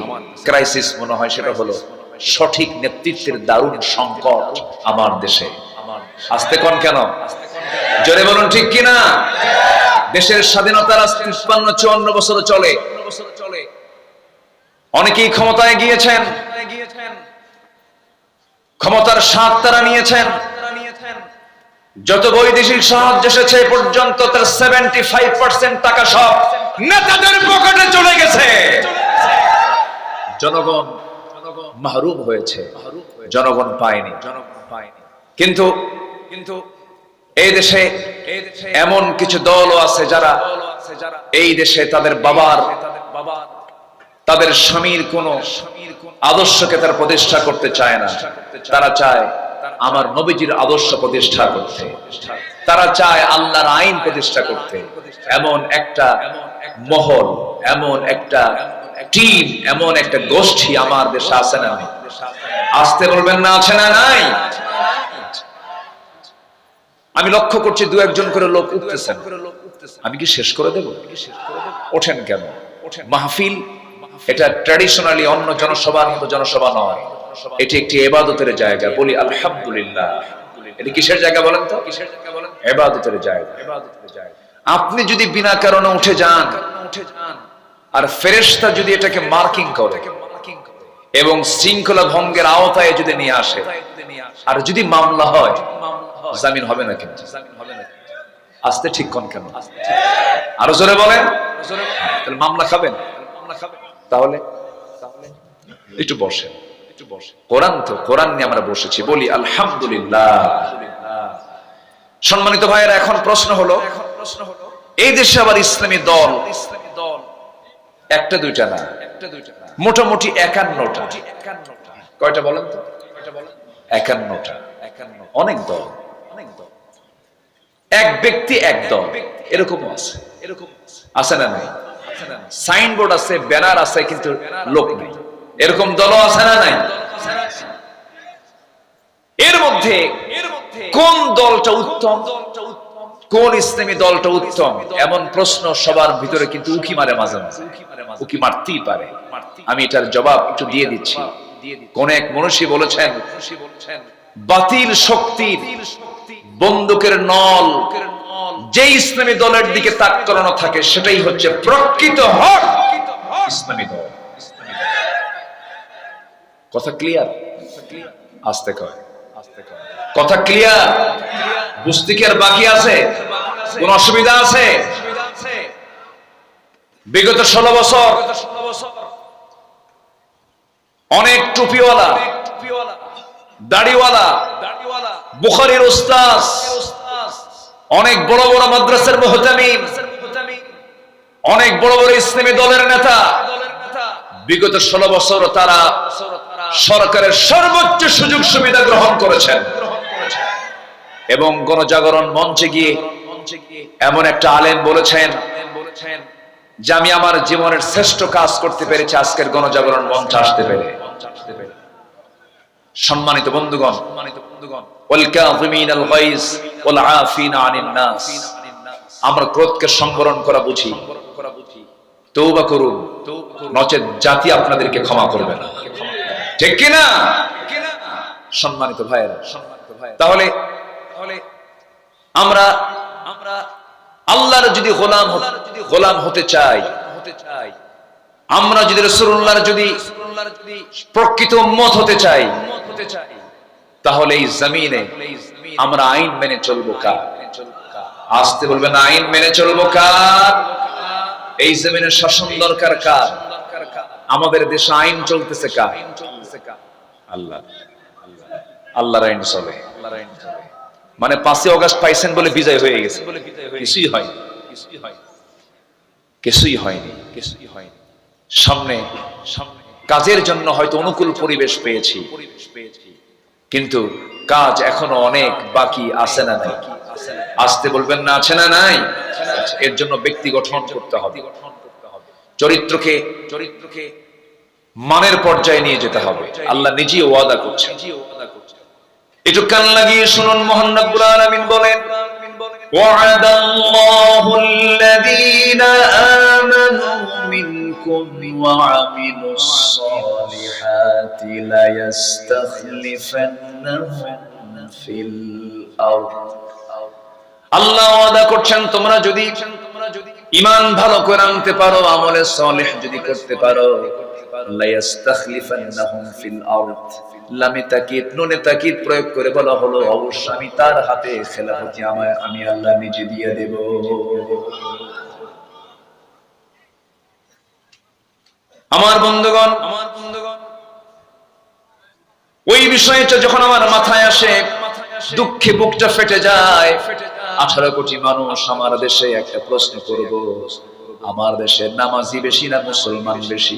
ক্রাইসিস মনে হয়, সেটা হলো সঠিক নেতৃত্বের দারুণ সংকট আমার দেশে। আসতে কোন কেন? জোরে বলুন ঠিক কিনা? দেশের স্বাধীনতার 53-54 বছর চলে। অনেকেই ক্ষমতায় গিয়েছেন, ক্ষমতার স্বাদ তারা নিয়েছেন। যত বৈদেশিক সাহায্য এসেছে পর্যন্ত তার 75% টাকা সব নেতাদের পকেটে চলে গেছে। জনগণ মাহরুম হয়েছে, জনগণ পায়নি। কিন্তু এই দেশে এমন কিছু দলও আছে যারা এই দেশে তাদের বাবার, তাদের স্বামীর কোন আদর্শকে তারা প্রতিষ্ঠা করতে চায় না। তারা চায় আমার নবীজির আদর্শ প্রতিষ্ঠা করতে, তারা চায় আল্লাহর আইন প্রতিষ্ঠা করতে। এমন একটা মহল, এমন একটা টিম, এমন একটা গোষ্ঠী আমার দেশে আছে না? আসতে বলবেন না, আছে না নাই? আমি লক্ষ্য করছি দু একজন করে লোক উঠতেছেন। আমি কি শেষ করে দেব? ওঠেন কেন? মাহফিল এটা ট্র্যাডিশনালি অন্য জনসভার মতো জনসভা নয়, এটি একটি ইবাদতের জায়গা। বলি আলহামদুলিল্লাহ। এটি কিসের জায়গা বলেন তো? ইবাদতের জায়গা। আপনি যদি বিনা কারণে উঠে যান আর ফেরেশতা যদি এটাকে মার্কিং করে এবং শৃঙ্খলা ভঙ্গের আওতায় যদি নিয়ে আসে, আর যদি মামলা হয়, জামিন হবে না। কিন্তু আসতে ঠিক কোন কেন? আরো জোরে বলেন। তাহলে মামলা খাবেন? তাহলে একটু বসেন, একটু বসেন। কোরআন তো, কোরআন নিয়ে আমরা বসেছি। বলি আলহামদুলিল্লাহ। সম্মানিত ভাইয়েরা, এখন প্রশ্ন হলো, এই দেশে আবার ইসলামী দল একটা দুইটা না, মোটামুটি 51টা। কয়টা বলেন তো? 51টা। অনেক দল, এক ব্যক্তি এক দল, এরকম আছে। আছে না নাই? সাইনবোর্ড আছে, ব্যানার আছে, কিন্তু লোক নেই। এরকম দলও আছে না নাই? এর মধ্যে কোন দলটা উত্তম, কোন ইসলামী দলটা উত্তম, এমন প্রশ্ন সবার ভিতরে কিন্তু উকি মারে, মাঝে মাঝে উকি মারতেই পারে। আমি এটার জবাব একটু দিয়ে দিচ্ছি। কোন এক মনীষী বলেছেন, বাতিল শক্তির বন্দুকের নল যে ইসলামী দলের দিকে তাক করানো থাকে, সেটাই হচ্ছে প্রকৃত হক ইসলামী দল। কথা ক্লিয়ার? আস্তে কয়, কথা ক্লিয়ার? বুঝতে কি আর বাকি আছে? কোন অসুবিধা আছে? বিগত 16 বছর অনেক টুপিওয়ালা, দাড়িওয়ালা, বুখারীর উস্তাদ, অনেক বড় বড় মাদ্রাসার মুহতামিম, অনেক বড় বড় ইসলামী দলের নেতা, বিগত 16 বছর তারা সরকারের সর্বোচ্চ সুযোগ সুবিধা গ্রহণ করেছেন এবং গণজাগরণ মঞ্চে গিয়ে এমন একটা আলেম বলেছেন যে আমি আমার জীবনের শ্রেষ্ঠ কাজ করতে পেরেছি আজকের গণজাগরণ মঞ্চে আসতে পেরে। সম্মানিত বন্ধুগণ, ওয়াল কাযিমিনাল গায়জ ওয়াল আফিনা আনিন নাস, আমরা ক্রোধকে সংবরণ করা বুঝি, তওবা করুন, নচেত জাতি আপনাদেরকে ক্ষমা করবে না। ঠিক কি না? সম্মানিত ভাইয়েরা, তাহলে আমরা আল্লাহর যদি গোলাম হতে চাই, আমরা যদি রাসূলুল্লাহর যদি প্রকৃত উম্মত হতে চাই, তাহলে এই জমিনে আমরা আইন মেনে চলবো কার? আসতে বলবেন, আইন মেনে চলবো কার? এই জমিনের শাসন দরকার কার? আমাদের দেশে আইন চলতেছে কার? আল্লাহ। আল্লাহর আইন চলে। মানে 5 আগস্ট পাইছেন বলে বিজয় হয়ে গেছে? কিছুই হয়নি, কিছুই হয়নি। সামনে কাজের জন্য হয়তো অনুকূল পরিবেশ পেয়েছি, কিন্তু কাজ এখনো অনেক বাকি আছে না নাই? আসতে বলবেন না, আছে না নাই? এর জন্য ব্যক্তি গঠন করতে হবে, চরিত্রকে মানের পর্যায়ে নিয়ে যেতে হবে। আল্লাহ নিজেই ওয়াদা করছেন। একটু কান লাগিয়ে শুনুন, মহান রব্বুল আলামিন বলেন, ওয়া'আদাল্লাহুল্লাযীনা আমানু মিনকুম ওয়া আমিলুস সালিহাতি লায়াস্তাখলিফান্নাহুম ফিল আরদ। আল্লাহ ওয়াদা করছেন, তোমরা যদি ঈমান ভালো করে আনতে পারো, আমলে সালেহ যদি করতে পারো, লায়াস্তাখলিফান্নাহুম ফিল আরদ। লামে তাকিদ, নুনে তাকিদ প্রয়োগ করে বলা হলো, অবশ্য আমি তার হাতে খেলাফতি আমি আল্লাহ নিজে দিয়ে দেব। আমার বন্ধুগণ, ওই বিষয়টা যখন আমার মাথায় আসে, দুঃখে বুকটা ফেটে যায়। 18 কোটি মানুষ আমার দেশে, একটা প্রশ্ন করব, আমার দেশে নামাজি বেশি না মুসলমান বেশি?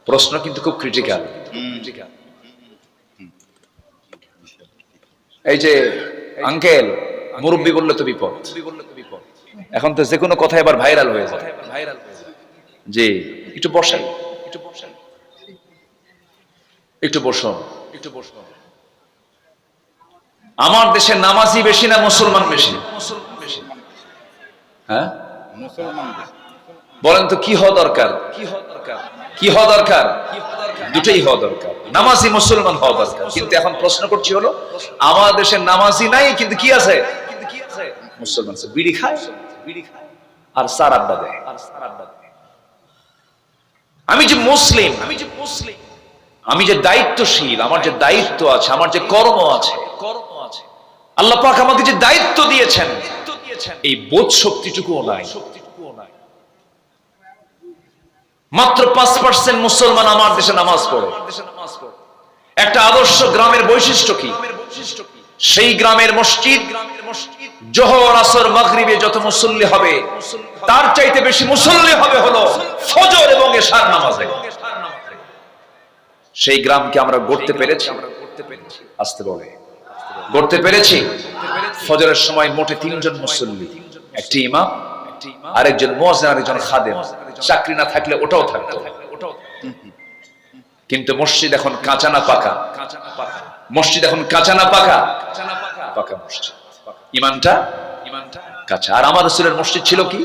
প্রশ্ন কিন্তু খুব ক্রিটিক্যাল। এই যে আঙ্কেল মুরব্বী বললে তো বিপদ, এখন তো যে কোনো কথা এবার ভাইরাল হয়ে যায়। জি একটু বসেন, একটু বসুন। আমার দেশে নামাজি বেশি না মুসলমান বেশি? হ্যাঁ বলেন তো কি হওয়া দরকার? কি হওয়া দরকার? দুটোই হওয়া দরকার, নামাজি মুসলমান হওয়া দরকার। কিন্তু এখন প্রশ্ন করছি হলো, আমার দেশে নামাজি নাই কিন্তু কি আছে? মুসলমান আছে, বিড়ি খায় আর সার আড্ডা দেয়। আমি যে মুসলিম, আমি যে দায়িত্বশীল, আমার যে দায়িত্ব আছে, আমার যে কর্ম আছে, আল্লাহ পাক আমাকে যে দায়িত্ব দিয়েছেন, এই বোধ শক্তিটুকুও নাই। মাত্র 5% মুসলমান আমার দেশে নামাজ পড়ে। একটা আদর্শ গ্রামের বৈশিষ্ট্য কি? সেই গ্রামের মসজিদ জোহর আসর মাগরিবে যত মুসল্লি হবে, তার চাইতে বেশি মুসল্লি হবে হলো ফজর এবং এশার নামাজে। সেই গ্রামকে আমরা গড়তে পেরেছি, আসতে বলে গড়তে পেরেছি। ফজরের সময় মোটে 3 জন মুসল্লি, একটি ইমাম, আরেকজন মুয়াজ্জিন, আরেকজন খাদেম। চাকরি না থাকলে ওটাও থাকতো। কিন্তু মসজিদ এখন কাঁচা না পাকা? মসজিদ এখন কাঁচা না পাকা? পাকা মসজিদ। ইমানটা কাঁচা। আর আমার রাসূলের মসজিদ ছিল কি?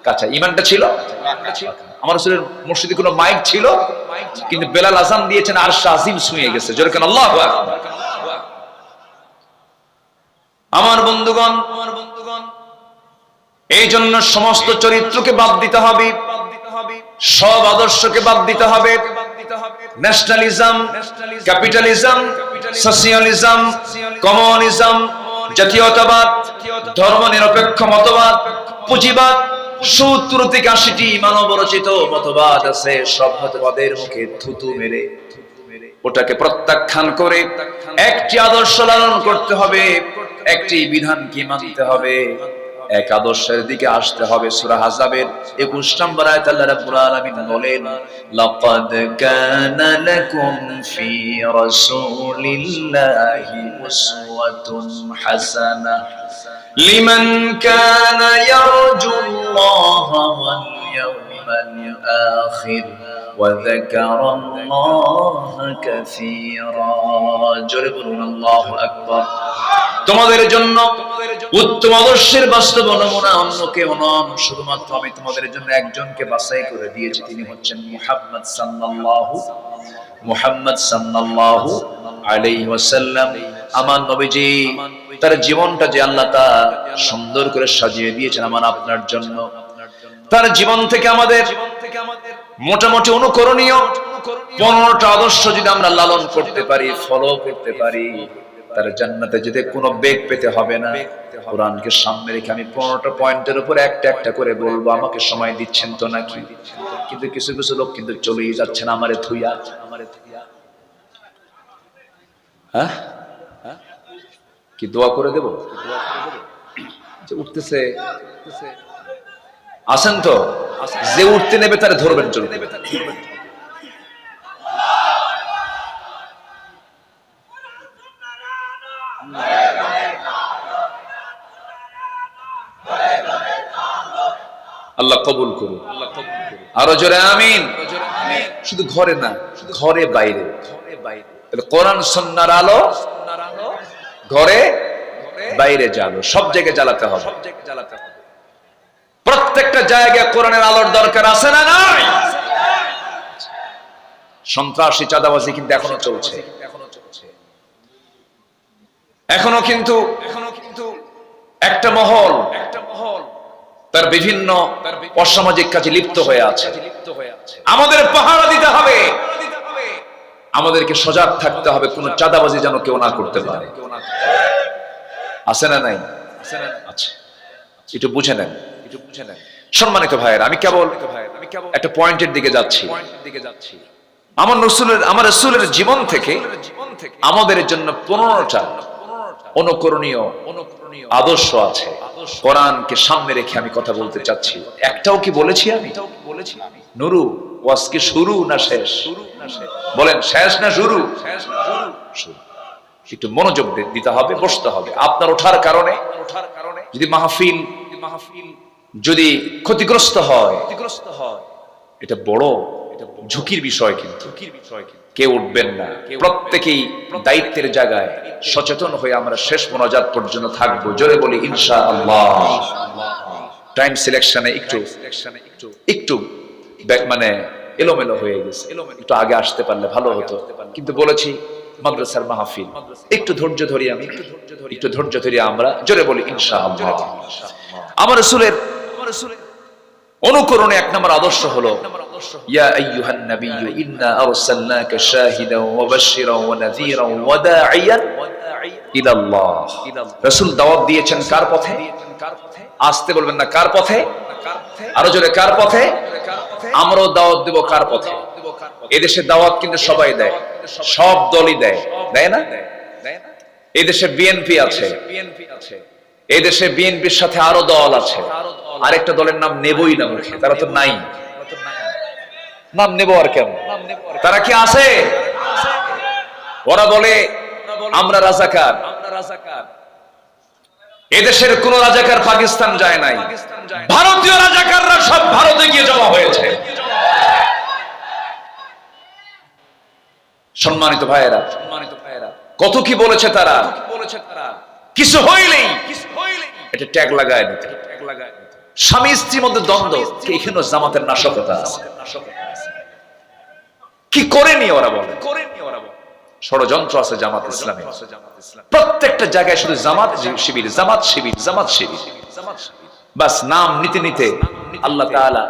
কাঁচা। ইমানটা ছিল। আমার রাসূলের মসজিদে কোনো মাইক ছিল, কিন্তু বেলাল আযান দিয়েছেন আরশ আজিম ছুঁয়ে গেছে। জোরে কেন আল্লাহু আকবার। আমার বন্ধুগণ, এই জন্য সমস্ত চরিত্রকে বাদ দিতে হবে, সব আদর্শকে বাদ দিতে হবে। ন্যাশনালিজম, ক্যাপিটালিজম, সোশিয়ালিজম, কমিউনিজম, জাতীয়তাবাদ, ধর্মনিরপেক্ষ মতবাদ, পুঁজিবাদ, 70 থেকে 80টি মানবরচিত মতবাদ আছে। সব মতবাদের মুখে থুতু মেরে ওটাকে প্রত্যাখ্যান করে একটি আদর্শ লালন করতে হবে, একটি বিধানকে মানতে হবে, এক আদর্শের দিকে আসতে হবে। সূরা আহজাবের 21 নম্বর আয়াতে আল্লাহ রাব্বুল আলামিন বলেন, লাকাদ কানা লাকুম ফি রাসূলিল্লাহি উসওয়াতুন হাসানাহ লিমান কানা ইয়ারজুল্লাহা ওয়াল ইয়াওমাল আখির ওয়া যাকারাল্লাহা কাসীরা। জোরে বলুন আল্লাহু আকবার। তোমাদের জন্য উত্তম আদর্শের বাস্তব নমুনা অন্য কেউ নন, শুধুমাত্র আমি তোমাদের জন্য একজনকে বাছাই করে দিয়েছি, তিনি হচ্ছেন মুহাম্মদ সাল্লাল্লাহু আলাইহি ওয়াসাল্লাম। আমার নবীজি তার জীবনটা যে আল্লাহ তা সুন্দর করে সাজিয়ে দিয়েছেন আমার আপনার জন্য। তার জীবন থেকে আমাদের মোটামুটি অনুকরণীয় 15টা আদর্শ যদি আমরা লালন করতে পারি, ফলো করতে পারি, তার জান্নাতে যেতে কোনো বেগ পেতে হবে না। কোরআনকে সামনে রেখে আমি 15টা পয়েন্টের উপর একটা একটা করে বলবো। আমাকে সময় দিচ্ছেন তো নাকি? কিন্তু কিছু কিছু লোক কিন্তু চলেই যাচ্ছেন আমারে থুইয়া। হ্যাঁ কি দোয়া করে দেব? উঠতেছে আসেন তো, যে উঠতে নেবে তারা ধরবেন, চলবে। আল্লাহ কবুল করুন, আরো জোরে আমিন। শুধু ঘরে না, ঘরে বাইরে। কোরআন সুন্নাহর আলো ঘরে বাইরে জ্বালো, সব জায়গায় জ্বালাতে হবে। প্রত্যেকটা জায়গায় কোরআনের আলোর দরকার আছে না নাই? সন্ত্রাসী চাঁদাবাজি কিন্তু এখনো চলছে, এখনো কিন্তু একটা মহল তার বিভিন্ন অসামাজিক কাজে লিপ্ত হয়ে আছে। আমাদের পাহারা দিতে হবে, আমাদেরকে সজাগ থাকতে হবে, কোন চাঁদাবাজি যেন কেউ না করতে পারে। আছে না নাই? আচ্ছা, একটু বুঝে নেন। সম্মানিত ভাইয়েরা, আমি কেবল একটা পয়েন্টের দিকে যাচ্ছি। আমার রাসূলের জীবন থেকে আমাদের জন্য 15টা অনুকরণীয় আদর্শ আছে। কোরআনকে সামনে রেখে আমি কথা বলতে চাচ্ছি। একটাও কি বলেছি আমি? নুরু, ওয়াজ কি শুরু না শেষ? বলেন, শেষ না শুরু? একটু মনোযোগ দিতে হবে, বসতে হবে। আপনার ওঠার কারণে যদি মাহফিল যদি ক্ষতিগ্রস্ত হয়, এটা বড় ঝুঁকির বিষয়। কিন্তু কেউ উঠবেন না, প্রত্যেকেই দায়িত্বের জায়গায় সচেতন হয়ে আমরা শেষ মোনাজাত পর্যন্ত থাকবো। জোরে বলি ইনশাআল্লাহ। টাইম সিলেকশনে একটু মানে এলোমেলো হয়ে গেছে, একটু আগে আসতে পারলে ভালো হতো। কিন্তু বলেছি মাদ্রাসার মাহফিল, একটু ধৈর্য ধরি আমরা। জোরে বলি ইনশাআল্লাহ। আমার রাসূলের অনুকরণে 1 নম্বর আদর্শ হলো ইয়া আইয়ুহান নাবিয়্যু ইন্না আরসালনাকা শাহিদান ওয়া বাশশিরান ওয়া নাযীরান ওয়া দাঈয়ান ইলাল্লাহ। রাসূল দাওয়াত দিয়েছেন কার পথে? আসতে বলবেন না, কার পথে? আরো জোরে, কার পথে? আমরাও দাওয়াত দেব কার পথে? এদেশে দাওয়াত কিন্তু সবাই দেয়, সব দলই দেয়, দেয় না? এদেশে বিএনপি আছে, এদেশে বিএনপির সাথে আরো দল আছে, আরেকটা দলের নাম নেবই না মুখে, তারা তো নাই। নাম নেব আর কেন? তারা কি আছে? ওরা বলে আমরা রাজাকার। এদেশের কোন রাজাকার পাকিস্তান যায় নাই, ভারতীয় রাজাকাররা সব ভারতে গিয়ে জমা হয়েছে। সম্মানিত ভাইয়েরা, কত কি বলেছে তারা। কিছু হইলেই এটা ট্যাগ লাগায় দিতে। স্বামী স্ত্রীর মধ্যে দ্বন্দ্ব, এখানে জামাতের নাশকতা আছে। কি করেনি ওরা বলে? ষড়যন্ত্র আছে জামাত ইসলামে। প্রত্যেকটা জায়গায় শুধু জামাত শিবির, জামাত শিবির, জামাত শিবির। বাস নাম নিতে নিতে আল্লাহ তাআলা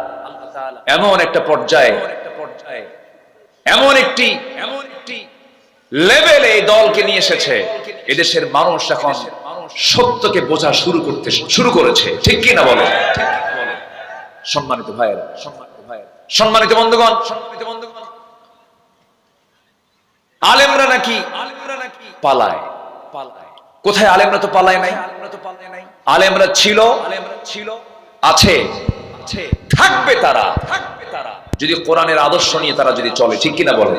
এমন একটা পর্যায়ে, এমন একটি লেভেলে এই দলকে নিয়ে এসেছে, এদেশের মানুষ এখন সত্যকে বোঝা শুরু করেছে। ঠিক কি না বলে? সম্মানিত ভাইয়েরা, সম্মানিত বন্ধুগণ, আলেমরা নাকি পালায়। কোথায়? আলেমরা তো পালায় নাই। আলেমরা ছিল, আছে, থাকবে তারা যদি কোরআনের আদর্শ নিয়ে তারা যদি চলে। ঠিক কিনা বলে?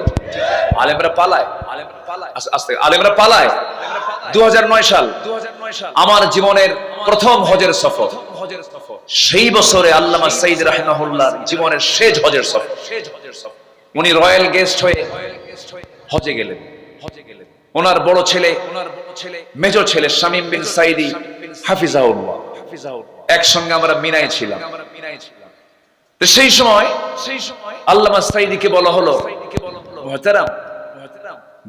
আলেমরা পালায়, আস্তে আলেমরা পালায়। 2009 সাল আমার জীবনের প্রথম হজের সফর। সেই বছরে আল্লামা সাইদ রাহিমাহুল্লাহ জীবনের শেষ হজের সফর। উনি রয়্যাল গেস্ট হয়ে হজে গেলেন। ওনার বড় ছেলে, মেজর ছেলে শামীম বিন সাইদি হাফিজাহুল্লাহ, একসঙ্গে আমরা মিনায় ছিলাম। সেই সময় আল্লামা সাইদিকে বলা হলো, মুহতারাম,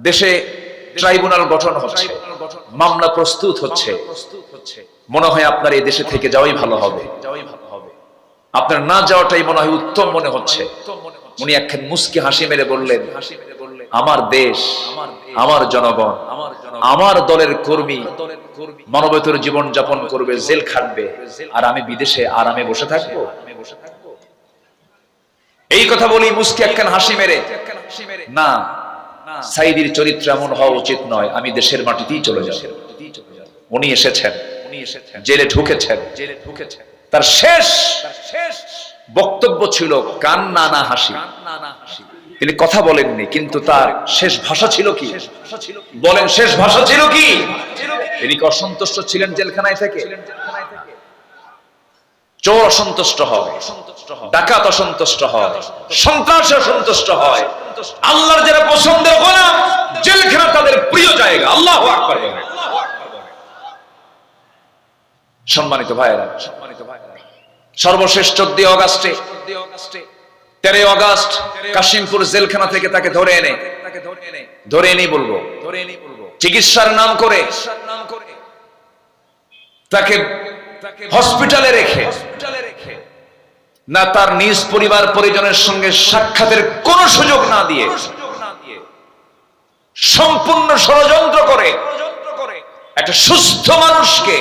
দেশে ট্রাইব্যুনাল গঠন হচ্ছে, মামলা প্রস্তুত হচ্ছে, মনে হয় আপনার এই দেশে থেকে যাওয়াই ভালো হবে, আপনার না যাওয়াটাই মনে হয় উত্তম মনে হচ্ছে। উনি একখান মুস্কি হাসি মেরে বললেন, আমার দেশ, আমার জনগণ, আমার দলের কর্মী মানবতার জীবন যাপন করবে, জেল খাটবে, আর আমি বিদেশে আরামে বসে থাকবো? এই কথা বলি মুস্কি একখান হাসি মেরে, না, সাইদির চরিত্র এমন হওয়া উচিত নয়, আমি দেশের মাটিতেই চলে যাব। উনি এসেছেন, জেলে ঢুকেছেন, তার শেষ বক্তব্য ছিল কান্না না হাসি। তিনি কথা বলেননি, কিন্তু তার শেষ ভাষা ছিল কি? বলেন, শেষ ভাষা ছিল কি? তিনি কি অসন্তুষ্ট ছিলেন জেলখানায় থেকে? চোর অসন্তুষ্ট হয়, ডাকাত অসন্তুষ্ট হয়, সন্ত্রাসী অসন্তুষ্ট হয়, আল্লাহর যারা পছন্দের গোলাম, জেলখানা তাদের প্রিয় জায়গা। আল্লাহু আকবার। সম্মানিত ভাইয়েরা, সর্বশেষ 14 আগস্টে 13 আগস্ট কাশিমপুর জেলখানা থেকে তাকে ধরে এনে বলবো চিকিৎসার নাম করে তাকে হসপিটালে রেখে, না তার নিজ পরিবার পরিজনের সঙ্গে সাক্ষাতের কোন সুযোগ না দিয়ে, সম্পূর্ণ ষড়যন্ত্র করে একটা সুস্থ মানুষকে,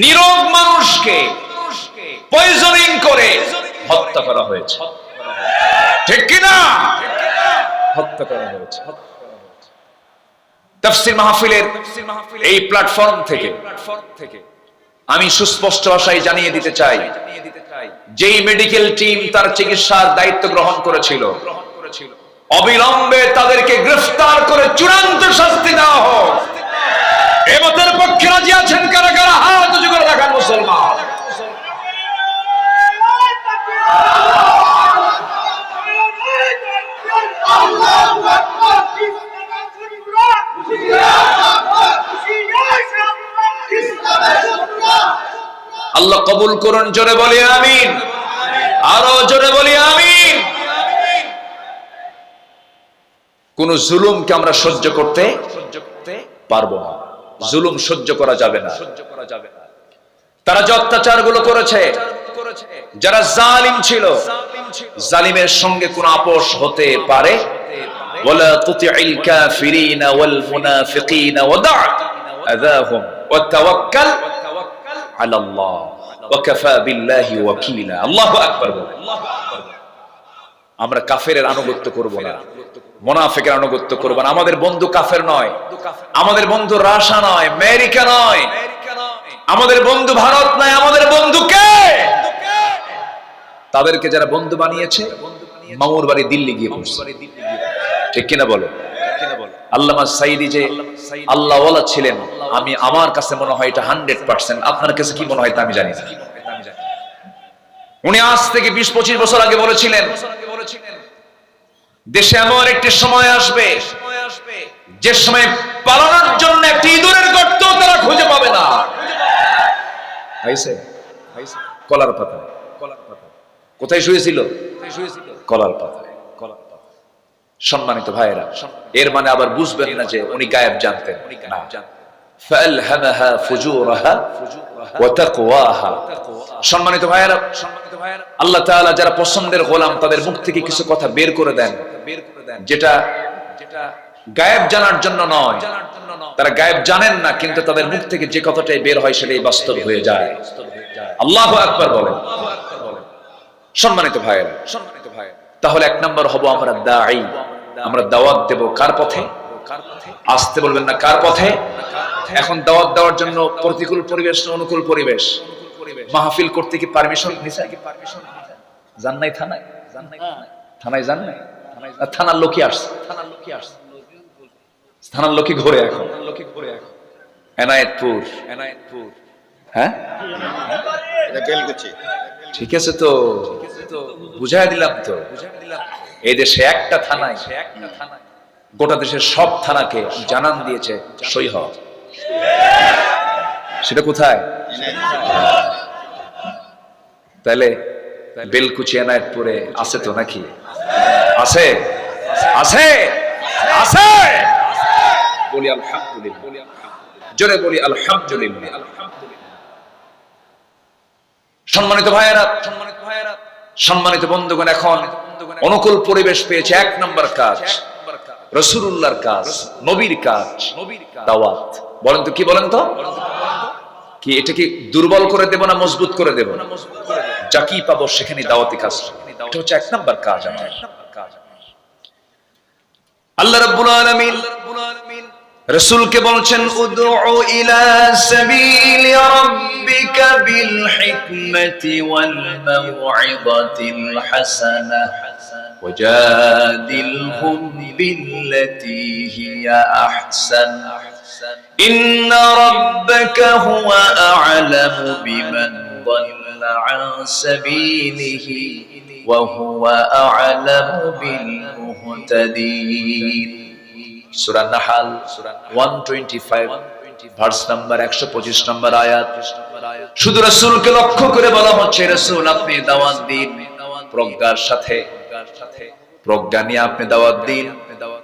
নীরব মানুষকে পয়জনিং করে হত্যা করা হয়েছে, ঠিক কিনা? হত্যা করা হয়েছে। তাফসীর মাহফিলের এই প্ল্যাটফর্ম থেকে আমি সুস্পষ্ট ভাষায় জানিয়ে দিতে চাই, যেই মেডিকেল টিম তার চিকিৎসার দায়িত্ব গ্রহণ করেছিল, অবিলম্বে তাদেরকে গ্রেফতার করে চূড়ান্ত শাস্তি দেওয়া হোক। এ মতের পক্ষে রাজি আছেন কারা কারা? হাত উঁচু করে দেখান মুসলমান। আল্লাহ কবুল করুন, জোরে বলি আমিন, আরো জোরে বলি আমিন। কোন জুলুমকে আমরা সহ্য করতে পারবো না, জুলুম সহ্য করা যাবে না। তারা যে অত্যাচার গুলো করেছে, যারা জালিম ছিল, জালিমের সঙ্গে কোন আপোষ হতে পারে? ওয়ালা তুতি'ল কাফিরিনা ওয়াল মুনাফিকিনা ওয়াদা আযাহুম ওয়া তাওয়াক্কাল আলাল্লাহ ওয়া কাফা বিল্লাহি ওয়াকিলা। আল্লাহু আকবার। আমরা কাফেরের আনুগত্য করব না, মুনাফিকের আনুগত্য করব না। আমাদের বন্ধু কাফের নয়, আমাদের বন্ধু রাশিয়া নয়, আমেরিকা নয়, আমাদের বন্ধু ভারত নয়, আমাদের বন্ধু কে? তাদেরকে যারা বন্ধু বানিয়েছে, মামুর বাড়ি দিল্লি গিয়ে পৌঁছে, ঠিক কিনা বলো? আল্লামা সাইদি যে আল্লাহ ওয়ালা ছিলেন, আমার কাছে মনে হয় এটা 100%। আপনার কাছে কি মনে হয় তা আমি জানি না। উনি আজ থেকে 20-25 বছর আগে বলেছিলেন, দেশে এমন একটি সময় আসবে যে সময় পালানোর জন্য একটি ইঁদুরের গর্ত তারা খুঁজে পাবে না। কলার পাতায়। কোথায় শুয়েছিল? কলার পাতায়। সম্মানিত ভাইয়েরা, এর মানে আবার বুঝবেন না যে উনি গায়েব জানতেন না। ফালহামাহা ফুজুরাহা ওয়া তাকওয়াহা। সম্মানিত ভাইয়েরা, আল্লাহ তাআলা যারা পছন্দের গোলাম, তাদের মুখ থেকে কিছু কথা বের করে দেন, যেটা গায়েব জানার জন্য নয়। তারা গায়েব জানেন না, কিন্তু তাদের মুখ থেকে যে কথাটাই বের হয় সেটাই বাস্তব হয়ে যায়। আল্লাহু আকবার বলেন। সম্মানিত ভাইয়েরা, তাহলে 1 নম্বর হব আমরা দাঈ। আমরা দাওয়াত দেব কার পথে? আসতে বলবেন না, কার পথে? এখন দাওয়াত দেওয়ার জন্য প্রতিকূল পরিবেশ না অনুকূল পরিবেশ? মাহফিল করতে কি পারমিশন নিছে? জান নাই থানায়? থানায় যান নাই? থানার লোকই আসছে, থানার লোকই ঘুরে এখন এনায়েতপুর। হ্যাঁ, ঠিক আছে তো, বুঝাই দিলাম তো। এই দেশে একটা থানায় গোটা দেশের সব থানাকে জানান দিয়েছে সই হওয়া। সেটা কোথায়? তাহলে বেলকুচি এনায়েতপুরে আছে তো নাকি? আছে, আছে, আছে। বলি আলহামদুলিল্লাহ, জোরে বলি আলহামদুলিল্লাহ। সম্মানিত ভাইয়েরা, সম্মানিত বন্ধুগণ, এখন অনুকূল পরিবেশ পেয়েছে। 1 নম্বর কাজ রাসূলুল্লাহর কাজ, নবীর কাজ, দাওয়াত। বলেন তো কি? বলেন তো কি? এটা কি দুর্বল করে দেব না মজবুত করে দেব? যা কি পাবো সেখানে দাওয়াতি কাজ, এটা হচ্ছে 1 নম্বর কাজ আমার। আল্লাহ রাব্বুল আলামিন রাসূলকে বলছেন, উদউ ইলা সাবিলি রাব্বিকা বিল হিকমাতি ওয়াল মাউইযাতিল হাসানাহ ওয়াজাদিলহুম বিল্লাতী হিয়া আহসান ইন্না রাব্বাকা হুয়া আ'লামু বিমান ضل عن سبيله وهو أعلم بالمهتدين সূরা নাহাল 125 ভার্স নাম্বার 125 নম্বর আয়াত। শুধু রাসূলকে লক্ষ্য করে বলা হচ্ছে, রাসূল আপনি দাওয়াত দিন প্রজ্ঞার সাথে, প্রজ্ঞা নিয়ে আপনি দাওয়াত দিন,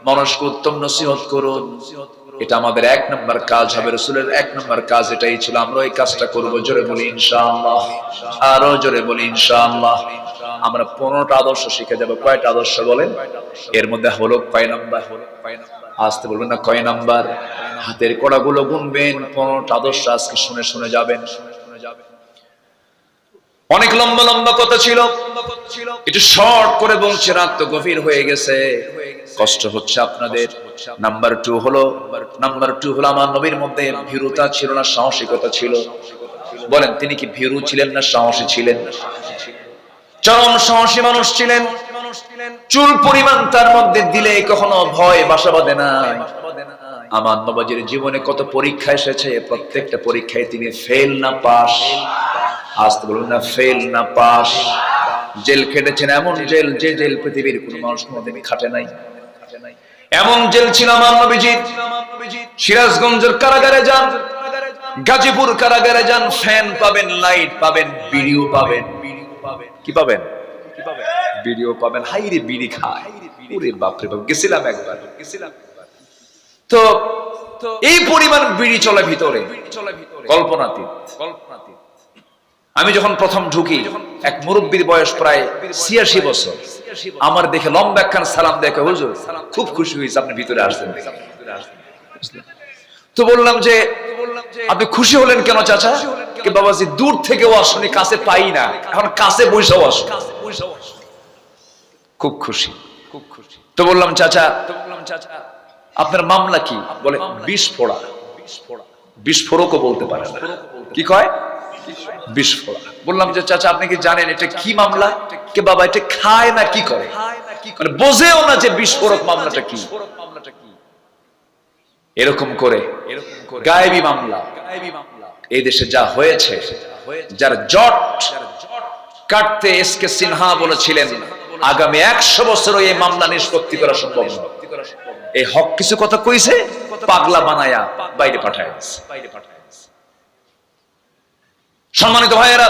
মানুষকে উত্তম নসিহত করুন। এটা আমাদের 1 নম্বর কাজ হবে। রাসূলের 1 নম্বর কাজ এটাই ছিল। আমরা এই কাজটা করব। জোরে বলি ইনশাআল্লাহ, আরো জোরে বলি ইনশাআল্লাহ। আমরা 15টা আদর্শ শিখে যাব। কয়টা আদর্শ বলেন? এর মধ্যে হলো কয় নাম্বার? আসতে বলবেন না, কয় নাম্বার? হাতের কড়াগুলো গুনবেন। 15টা আদর্শ আজকে শুনে শুনে যাবেন। অনেক লম্বা লম্বা কথা ছিল, একটু শর্ট করে বলছে, রাত তো গভীর হয়ে গেছে, কষ্ট হচ্ছে আপনাদের। নাম্বার টু হলো আমার নবীর মধ্যে ভীরুতা ছিল না সাহসিকতা ছিল? বলেন, তিনি কি ভীরু ছিলেন না সাহসী ছিলেন? চরম সাহসী মানুষ ছিলেন। চুল পরিমাণ তার মধ্যে দিলে কখনো ভয় বাসা বাঁধে নাই। আমার নবীর জীবনে কত পরীক্ষা এসেছে, প্রত্যেকটা পরীক্ষায় তিনি ফেল না পাস। আসতে বলুন না, ফেল না পাস। জেল খেটেছেন, এমন জেল যে জেল পৃথিবীর কোন মানুষ কোনোদিন খাটে নাই। এমন জেল ছিল আমার নবীজি। সিরাজগঞ্জের কারাগারে যান, গাজীপুর কারাগারে যান, ফ্যান পাবেন, লাইট পাবেন, বিড়িও পাবেন। কি পাবেন? বিড়িও পাবেন। হাইরে বিড়ি খায়, ওরে বাপরে বাপ। গেছিলাম একবার, তো এই পরিমাণ বিড়ি চলে ভিতরে, কল্পনাতীত। আমি যখন প্রথম ঢুকি, এক মুরব্বীর বয়স প্রায় ৮৬ বছর, আমার দেখে লম্বা একখান সালাম দেখে, হুজুর খুব খুশি হয়েছে আপনি ভিতরে আসছেন। তো বললাম যে, আপনি খুশি হলেন কেন চাচা? কে বাবাজি, দূর থেকেও আসুনি, কাছে পাই না, এখন কাছে বসেও আসো। খুব খুশি, খুব খুশি। তো বললাম চাচা, আপনার মামলা কি? বলে বিস্ফোড়া। বিস্ফোরকও বলতে পারে না। কি কয়? বিস্ফোড়া। বললাম যে চাচা, আপনি কি জানেন এটা কি মামলা? কে বাবা, এটা খায় না কি করে, মানে বোঝেও না যে বিস্ফোরক মামলাটা কি। এরকম করে গায়েবী মামলা এই দেশে যা হয়েছে, যার জট কাটতে এসকে সিনহা বলেছিলেন আগামী ১০০ বছরও এই মামলা নিষ্পত্তি করা সম্ভব না। এই হক কিছু কথা কইছে, পাগলা বানায়া বাইরে পাঠায়। সম্মানিত ভাইয়েরা,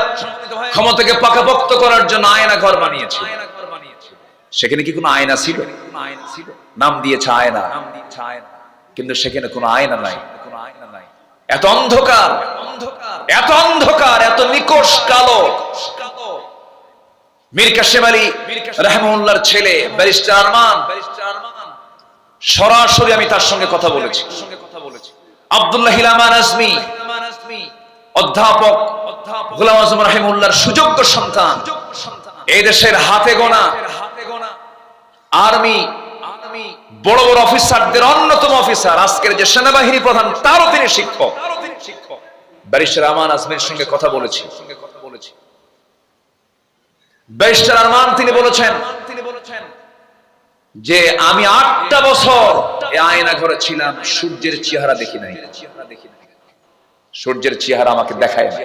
ক্ষমতাকে পাকাপোক্ত করার জন্য আয়না ঘর বানিয়েছে। সেখানে কি কোনো আয়না ছিল? নাম দিয়েছে আয়না, কিন্তু সেখানে কোনো আয়না নাই। এত অন্ধকার, এত অন্ধকার, এত নিকষ কালো। মীর কাসেম আলী রাহিমাহুল্লাহর ছেলে ব্যারিস্টার আরমান, সরাসরি আমি তার সঙ্গে কথা বলেছি। আব্দুল্লাহ হিলামান আজমি, অধ্যাপক গোলাম আজম রাহিমাহুল্লাহর সুযোগ্য সন্তান, এই দেশের হাতে গোনা আর্মি বড় বড় অফিসারদের অন্যতম অফিসার, আজকের যে সেনাবাহিনী প্রধান তারও তিনি শিক্ষক। ব্যারিস্টার আরমান আজমির সঙ্গে কথা বলেছি। ব্যারিস্টার আরমান তিনি বলেছেন যে আমি ৮টা বছর এই আয়না ঘরে ছিলাম, সূর্যের চেহারা দেখি নাই। সূর্যের চেহারা আমাকে দেখায় না।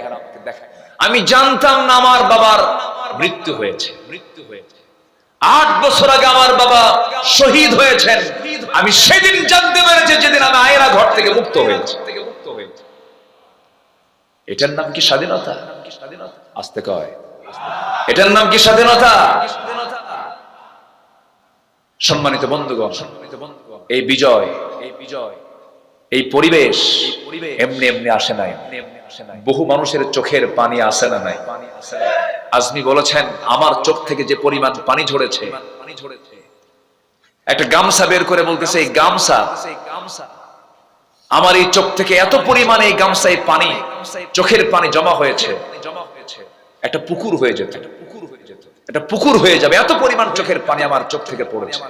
আমি জানতাম না আমার বাবার মৃত্যু হয়েছে। ৮ বছর আগে আমার বাবা শহীদ হয়েছেন। আমি সেদিন জানতে পেরেছি, যেদিন আমি আয়না ঘর থেকে মুক্ত হয়েছি। এটার নাম কি স্বাধীনতা? আস্তে কয়, এটার নাম কি স্বাধীনতা? সম্মানিত বন্ধুগণ, এই বিজয়, এই পরিবেশ এমনি এমনি আসে নাই। বহু মানুষের চোখের পানি আসে না নাই। আজমি বলেছেন, আমার চোখ থেকে যে পরিমাণ পানি ঝরেছে, একটা গামছা বের করে বলতেছে, এই গামছা, আমার এই চোখ থেকে এত পরিমাণে এই গামছায় পানি, চোখের পানি জমা হয়েছে, একটা পুকুর হয়ে যেত, একটা পুকুর হয়ে যাবে, এত পরিমাণ চোখের পানি আমার চোখ থেকে পড়েছে।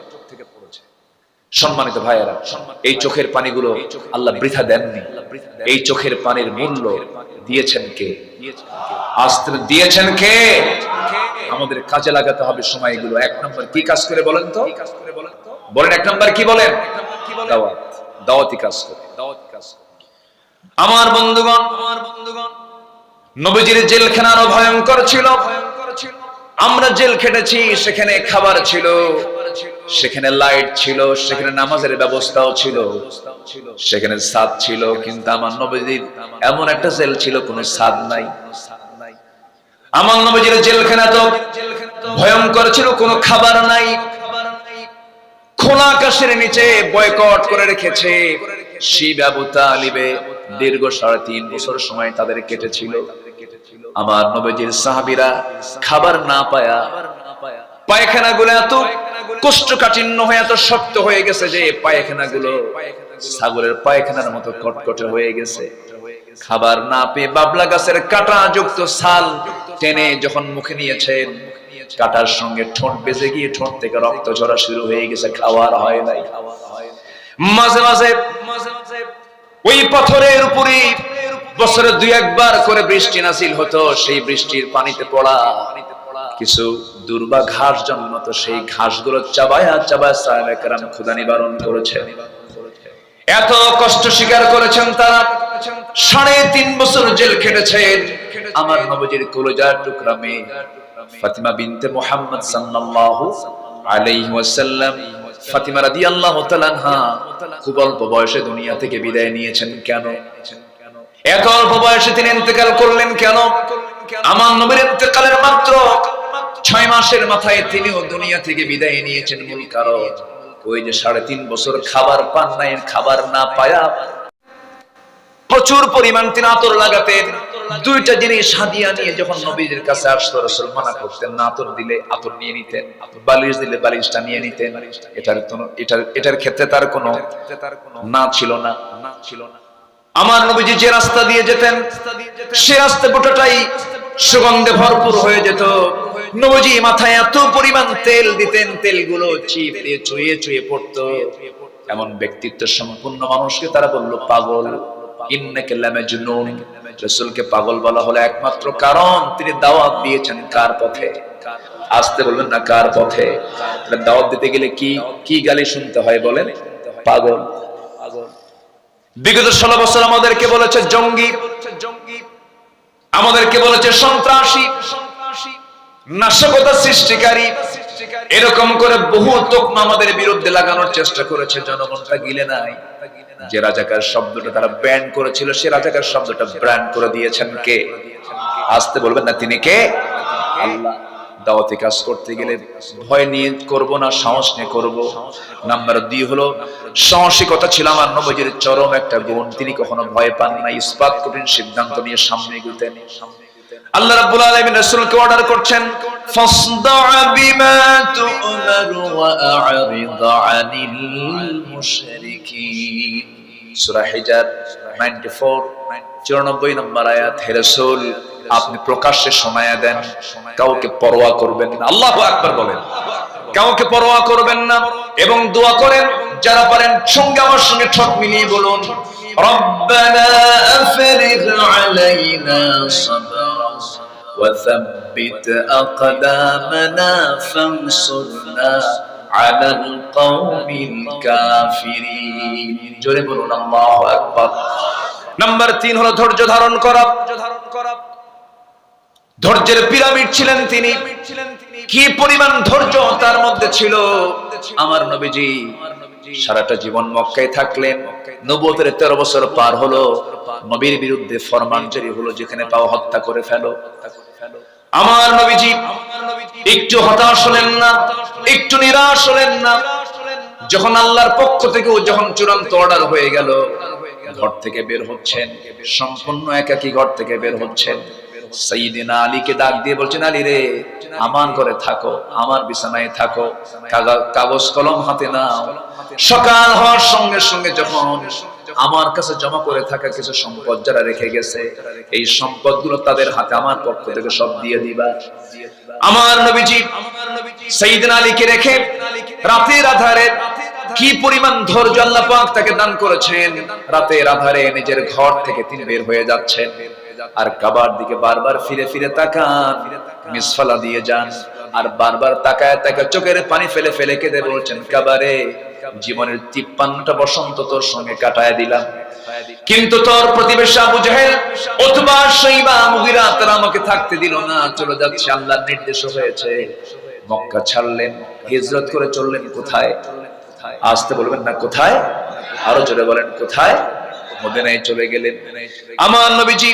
সম্মানিত ভাইয়েরা, এই চোখের পানিগুলো আল্লাহ বৃথা দেননি। এই চোখের পানির মূল্য দিয়েছেন কে? আস্তে দিয়েছেন কে? আমাদের কাজে লাগাতে হবে সময়গুলো। ১ নম্বর কি কাজ করে বলেন তো? বলেন ১ নম্বর কি বলেন? দাওয়াত, দাওয়াতি কাজ করে। আমার বন্ধুগণ, নবীজির জেলখানা আরো ভয়ঙ্কর ছিল। আমরা জেল খেটেছি, সেখানে খাবার ছিল, সেখানে লাইট ছিল, সেখানে নামাজের ব্যবস্থাও ছিল, সেখানে ছাদ ছিল। কিন্তু আমার নবীজির এমন একটা জেল ছিল, কোনো ছাদ নাই। আমার নবীজির জেলখানা তো ভয়ঙ্কর ছিল, কোনো খাবার নাই। খোলা আকাশের নিচে বয়কট করে রেখেছে। শিব আবু তালিবে দীর্ঘ ৩.৫ বছর সময় তাদের কেটেছিল। আমার নবীজির সাহাবীরা খাবার না পায়া পায়খানাগুলো এত কোষ্ঠকাঠিন্য হয়ে, এত শক্ত হয়ে গেছে যে পায়খানাগুলো ছাগলের পায়খানার মতো কটকটে হয়ে গেছে। খাবার না পেয়ে বাবলা গাছের কাঁটা যুক্ত ছাল টেনে যখন মুখে নিয়েছেন, কাটার সঙ্গে ঠোঁট বেজে গিয়ে ঠোঁট থেকে রক্ত ঝরা শুরু হয়ে গেছে, খাওয়ার হয় নাই। মাঝে মাঝে ওই পাথরের উপরে বছরে 2-1 বার করে বৃষ্টি নাযিল হতো, সেই বৃষ্টির পানিতে পড়া কিছু দুর্বা ঘাস জন্মত, সেই ঘাসগুলো চাবায়া চাবায়া সাহাবায়ে কেরাম ক্ষুধা নিবারণ করেছেন। এত কষ্ট স্বীকার করেছেন তারা, 3.5 বছর জেল খেটেছেন। আমার নবীজির কলিজার টুকরা মেয়ে ফাতিমা বিনতে মুহাম্মদ সাল্লাল্লাহু আলাইহি ওয়াসাল্লাম, ফাতিমা রাদিয়াল্লাহু তাআলা আনহা খুব অল্প বয়সে দুনিয়া থেকে বিদায় নিয়েছেন। কেন এত অল্প বয়সে তিনি ইন্তেকাল করলেন? কেন? আমার নবীর ইন্তেকালের মাত্র 6 মাসের মাথায় তিনিও দুনিয়া থেকে বিদায় নিয়েছেন। মূল কারণ ওই যে 3.5 বছর খাবার পান নাই, খাবার না পায়া প্রচুর পরিমাণ তিনি আতর লাগাতেন। 2টা জিনিস হাদিয়া নিয়ে যখন নবীর কাছে আসতো, রাসূল মানা করতেন না, আতর দিলে আতর নিয়ে নিতেন, বালিশ দিলে বালিশটা নিয়ে নিতেন। এটার ক্ষেত্রে তার কোনো না ছিল না। আমার নবীজি যে রাস্তা দিয়ে যেতেন সে রাস্তা গোটাটাই সুগন্ধে ভরপুর হয়ে যেত। নবীজি মাথায় এত পরিমাণ তেল দিতেন, তেলগুলো চিপে চুয়ে চুয়ে পড়তো। এমন ব্যক্তিত্ব সম্পূর্ণ মানুষকে তারা বলল পাগল। ইন্নাকা লামাজনুন। রাসূলকে পাগল বলা হলো একমাত্র কারণ তিনি দাওয়াত দিয়েছেন কার পথে? আসতে বলবেন না, কার পথে? দাওয়াত দিতে গেলে কি গালি শুনতে হয় বলেন? পাগল। বিগত 16 বছর আমাদেরকে বলেছে জঙ্গি, আমাদেরকে বলেছে সন্ত্রাসী, নাশকতা সৃষ্টিকারী। এরকম করে বহু তোকমা আমাদের বিরুদ্ধে লাগানোর চেষ্টা করেছে, জনগণটা গিলে নাই। যে রাজাকার শব্দটা তারা ব্যান করেছিল, সে রাজাকার শব্দটা ব্র্যান্ড করে দিয়েছেন কে? আসতে বলবেন না, তিনি কে? আল্লাহ। দাওয়াতি কাজ করতে গেলে ভয় নিয়ে করব না, সাহস নিয়ে করব। নাম্বার 2 হলো সাহসিকতা ছিল আমার নবীজির চরম একটা গুণ। তিনি কখনো ভয় পান না, ইসবাত কঠিন সিদ্ধান্ত নিয়ে সামনে এগোতেন। আল্লাহ রাব্বুল আলামিন রাসূলকে অর্ডার করছেন ফাসদা বিমা তু'মার ওয়া আ'রিদ আনিল মুশরিকিন। সূরা হিজর 94 নম্বর আয়াত। হে রাসূল, আপনি প্রকাশ্যে শোনায়া দেন, কাউকে পরোয়া করবেন না। আল্লাহু আকবার বলেন। কাউকে পরোয়া করবেন না এবং দোয়া করেন। যারা পারেন সঙ্গে আমার সঙ্গে ঠোঁট মিলিয়ে বলুন, রব্বানা আফরিগ আলাইনা সাবরা ওয়া সাব্বিত আকদামানা ফানসুরনা আলাল কওমিল কাফিরিন। জোরে বলুন আল্লাহু আকবার। নাম্বার 3 হলো ধৈর্য ধারণ করা। ধৈর্যের পিরামিড ছিলেন তিনি। কি পরিমাণ ধৈর্য তার মধ্যে ছিল! আমার নবীজি সারাটা জীবন মক্কায় থাকলেন। নবুয়তের 13 বছর পার হলো, নবীর বিরুদ্ধে ফরমান জারি হলো, যেখানে পাও হত্যা করে ফেলো। আমার নবীজি একটু হতাশ হলেন না, একটু নিরাশ হলেন না। যখন আল্লাহর পক্ষ থেকে যখন চূড়ান্ত অর্ডার হয়ে গেল, ঘর থেকে বের হচ্ছেন, সম্পূর্ণ একাকী ঘর থেকে বের হচ্ছেন। সাইয়েদনা আলীকে ডাক দিয়ে বলছেন, আলী রে, আমার ঘরে থাকো, আমার বিছানায় থাকো, কাগজ কলম হাতে নাও। সকাল হওয়ার সঙ্গে সঙ্গে যখন আমার কাছে জমা করে থাকা কিছু সম্পদ যারা রেখে গেছে, এই সম্পদগুলো তাদের হাতে আমার পক্ষ থেকে সব দিয়ে দিবা। আমার নবীজি সাইয়েদনা আলীকে রেখে রাতের আধারে, কি পরিমাণ ধৈর্য আল্লাহ পাক তাকে দান করেছেন, রাতের আধারে নিজের ঘর থেকে তিনি বের হয়ে যাচ্ছেন আর কাবার দিকে বারবার ফিরে ফিরে তাকান, মিসফালা দিয়ে যান আর বারবার তাকায় তাকায় চোখের পানি ফেলে ফেলে কেঁদে বলছেন, কাবারে, জীবনের 53টা বসন্ত তোর সঙ্গে কাটায় দিলাম, কিন্তু তোর প্রতিবেশী আবু জেহেল, উতবা, শাইবা, মুগীরা তারা আমাকে থাকতে দিল না। চলে যাচ্ছে, আল্লাহর নির্দেশ হয়েছে। মক্কা ছাড়লেন, হিজরত করে চললেন কোথায়? আসতে বলবেন না, কোথায়? আরো জোরে বলেন, কোথায়? মদিনায় চলে গেলেন। আমার নবীজি,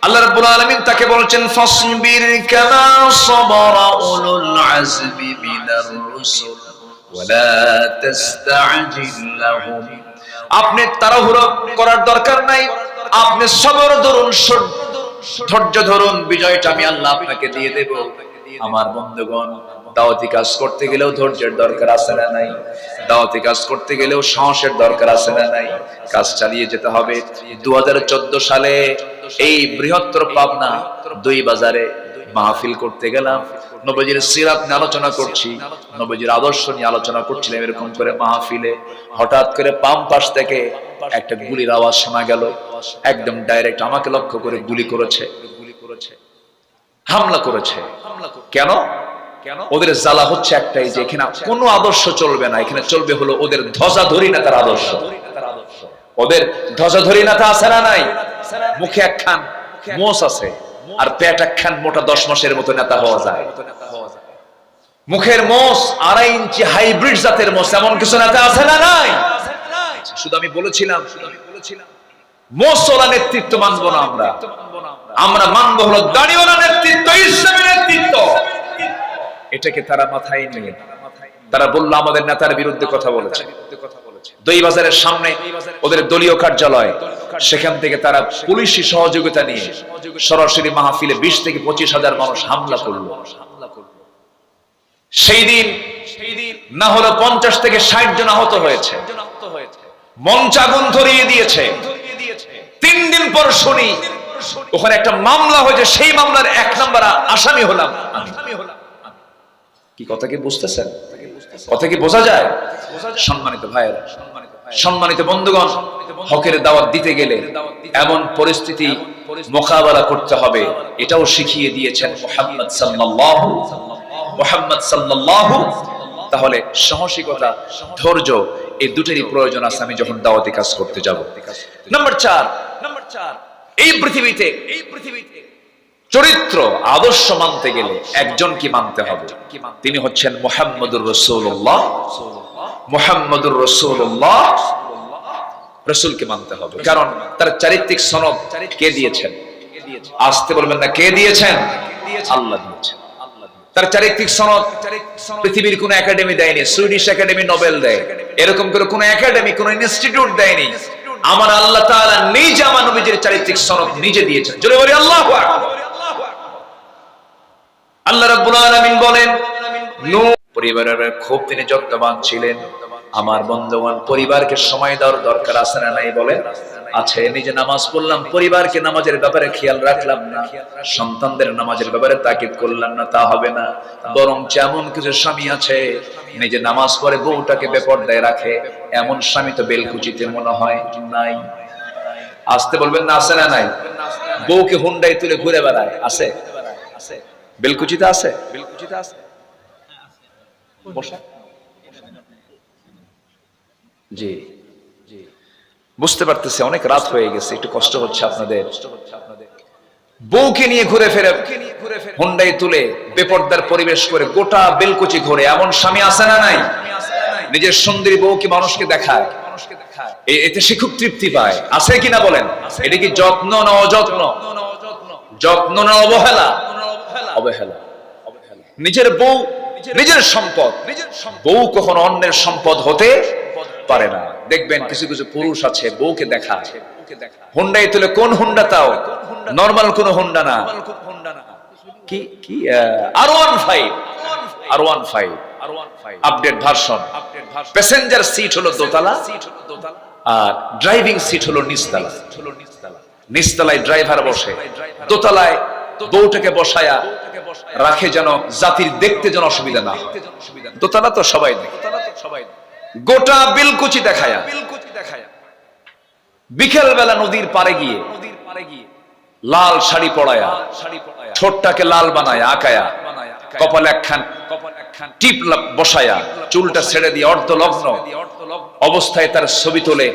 আল্লাহ রাব্বুল আলামিন তাকে বলছেন, ফাসবির কামা সাবারা উলুল আজমি মিনার রুসুল ওয়া লা তাস্তাজিল লাহুম। আপনি তাড়াহুড়ো করার দরকার নাই, আপনি সবর ধরুন, ধৈর্য ধরুন, বিজয়টা আমি আল্লাহ আপনাকে দিয়ে দেব। আমার বন্ধুগণ, দাওয়াতি কাজ করতে গেলেও ধৈর্যের দরকার আছে না নাই? দাওয়াতি কাজ করতে গেলেও সাহসের দরকার আছে না নাই? কাজ চালিয়ে যেতে হবে। 2014 সালে এই বৃহত্তর পাবনা দুই বাজারে মাহফিল করতে গেলাম। নবীজির সিরাত নিয়ে আলোচনা করছি, নবীজির আদর্শ নিয়ে আলোচনা করছিলাম। এরকম করে মাহফিলে হঠাৎ করে বাম পাশ থেকে একটা গুলির আওয়াজ শোনা গেল। একদম ডাইরেক্ট আমাকে লক্ষ্য করে গুলি করেছে, হামলা করেছে। কেন? ওদের জ্বালা হচ্ছে একটাই, যে এখানে কোনো আদর্শ চলবে না, এখানে চলবে হলো ওদের ধ্বজাধারী নেতার আদর্শ। ওদের ধ্বজাধারী নেতা আছে না নাই? মুখে একখান মোষ আছে আর পেট একখান মোটা 10 মাসের মতো নেতা হওয়া যায়। মুখের মোষ 2.5 ইঞ্চি হাইব্রিড জাতের মোষ, এমন কিছু নেতা আছে না নাই? শুধু আমি বলেছিলাম মোষওয়ালা নেতৃত্ব মানবো না আমরা, আমরা মানবো হলো দাড়িওয়ালা নেতৃত্ব, ইসলামী নেতৃত্ব। এটাকে তারা মাথায় নিয়ে তারা বলল আমাদের নেতার বিরুদ্ধে কথা বলেছে। দুই বাজারের সামনে ওদের দলীয় কার্যালয়, সেখান থেকে তারা পুলিশি সহযোগিতা নিয়ে সরাসরি মাহফিলে 20 থেকে 25,000 মানুষ হামলা করলো। সেই দিন না হলো 50 থেকে 60 জন আহত হয়েছে, মঞ্চ আগুন ধরিয়ে দিয়েছে। 3 দিন পর শুনি ওখানে একটা মামলা হয়েছে, সেই মামলার 1 নম্বর আসামি হলাম আমি। কি কথা কি বুঝতেছেন? কথা কি বোঝা যায়? সম্মানিত ভাইয়েরা, সম্মানিত বন্ধুগণ, হকের দাওয়াত দিতে গেলে এমন পরিস্থিতি মোকাবেলা করতে হবে, এটাও শিখিয়ে দিয়েছেন মুহাম্মদ সাল্লাল্লাহু। তাহলে সাহসিকতা, ধৈর্য, এই দুটোরই প্রয়োজন আছে আমি যখন দাওয়াতি কাজ করতে যাব। নাম্বার 4, এই পৃথিবীতে চরিত্র আদর্শ মানতে গেলে একজন কি মানতে হবে? তিনি হচ্ছেন মুহাম্মদুর রাসূলুল্লাহ। মুহাম্মদুর রাসূলুল্লাহ, রাসূলকে মানতে হবে, কারণ তার চারিত্রিক সনদ কে দিয়েছেন? আসতে বলবেন না, কে দিয়েছেন? আল্লাহ দিয়েছেন। তার চারিত্রিক সনদ পৃথিবীর কোন একাডেমি দেয়নি, সুইডিশ একাডেমি নোবেল দেয়, এরকম করে কোন একাডেমি, কোন ইনস্টিটিউট দেয়নি। আমার আল্লাহ তাআলা নিজে আমার নবীর চারিত্রিক সনদ নিজে দিয়েছেন। জোরে বলি আল্লাহু আকবার। আল্লাহ রাব্বুল আলামিন বলেন, নূহ পরিবারের খুব তিনি যত্নবান ছিলেন। আমার বন্ধুগণ, পরিবারকে সময় দেওয়ার দরকার আছে না নাই? বলেন আছে। নিজে নামাজ পড়লাম, পরিবারকে নামাজের ব্যাপারে খেয়াল রাখলাম না, সন্তানদের নামাজের ব্যাপারে তাকিদ করলাম না, তা হবে না। বরং যেমন কিছু স্বামী আছে নিজে নামাজ পড়ে বউটাকে বেপরদায় রাখে, এমন স্বামী তো বেলকুচিতে মনে হয় নাই। আসতে বলবেন না, আছে না নাই? বউকে হুন্ডায় তুলে ঘুরে বেড়ায়, আছে? বেলকুচিতে আছে? বেলকুচিতে আছে। জি জি, বুঝতে পারতেছি অনেক রাত হয়ে গেছে, একটু কষ্ট হচ্ছে আপনাদের। বউকে নিয়ে ঘুরে ফেরে হুন্ডাই তুলে বেপরদার পরিবেশ করে গোটা বেলকুচি ঘুরে, এমন স্বামী আছে না নাই? নিজের সুন্দরী বউকে মানুষকে দেখায়, এতে সে খুব তৃপ্তি পায়, আছে কিনা বলেন? এটা কি যত্ন না অযত্ন? যত্ন না অবহেলা? অবহেলা। নিজের বউ নিজের সম্পদ, বউ কখনো অন্যের সম্পদ হতে পারে না। দেখবেন কিছু কিছু পুরুষ আছে বউকে দেখায় হুন্ডাই তুলে, কোন হুন্ডা? তাও নরমাল কোন হুন্ডা না, কি কি R15 update version. Passenger seat হলো দোতলা আর ড্রাইভিং সিট হলো নিচতলা। নিচতলায় ড্রাইভার বসে, দোতলায় বউটাকে বসায়া রাখে যেন জাতির দেখতে যেন অসুবিধা না। দোতলা তো সবাই দেখে, গোটা বিলকুচি দেখায়া বিকেল বেলা নদীর পারে গিয়ে লাল শাড়ি পরায়া, ঠোঁটটাকে লাল বানায়া আঁকায়া, কপালে একখান টিপ বসায়া, চুলটা ছেড়ে দিয়ে অর্ধলগ্ন অবস্থায় তার ছবি তোলে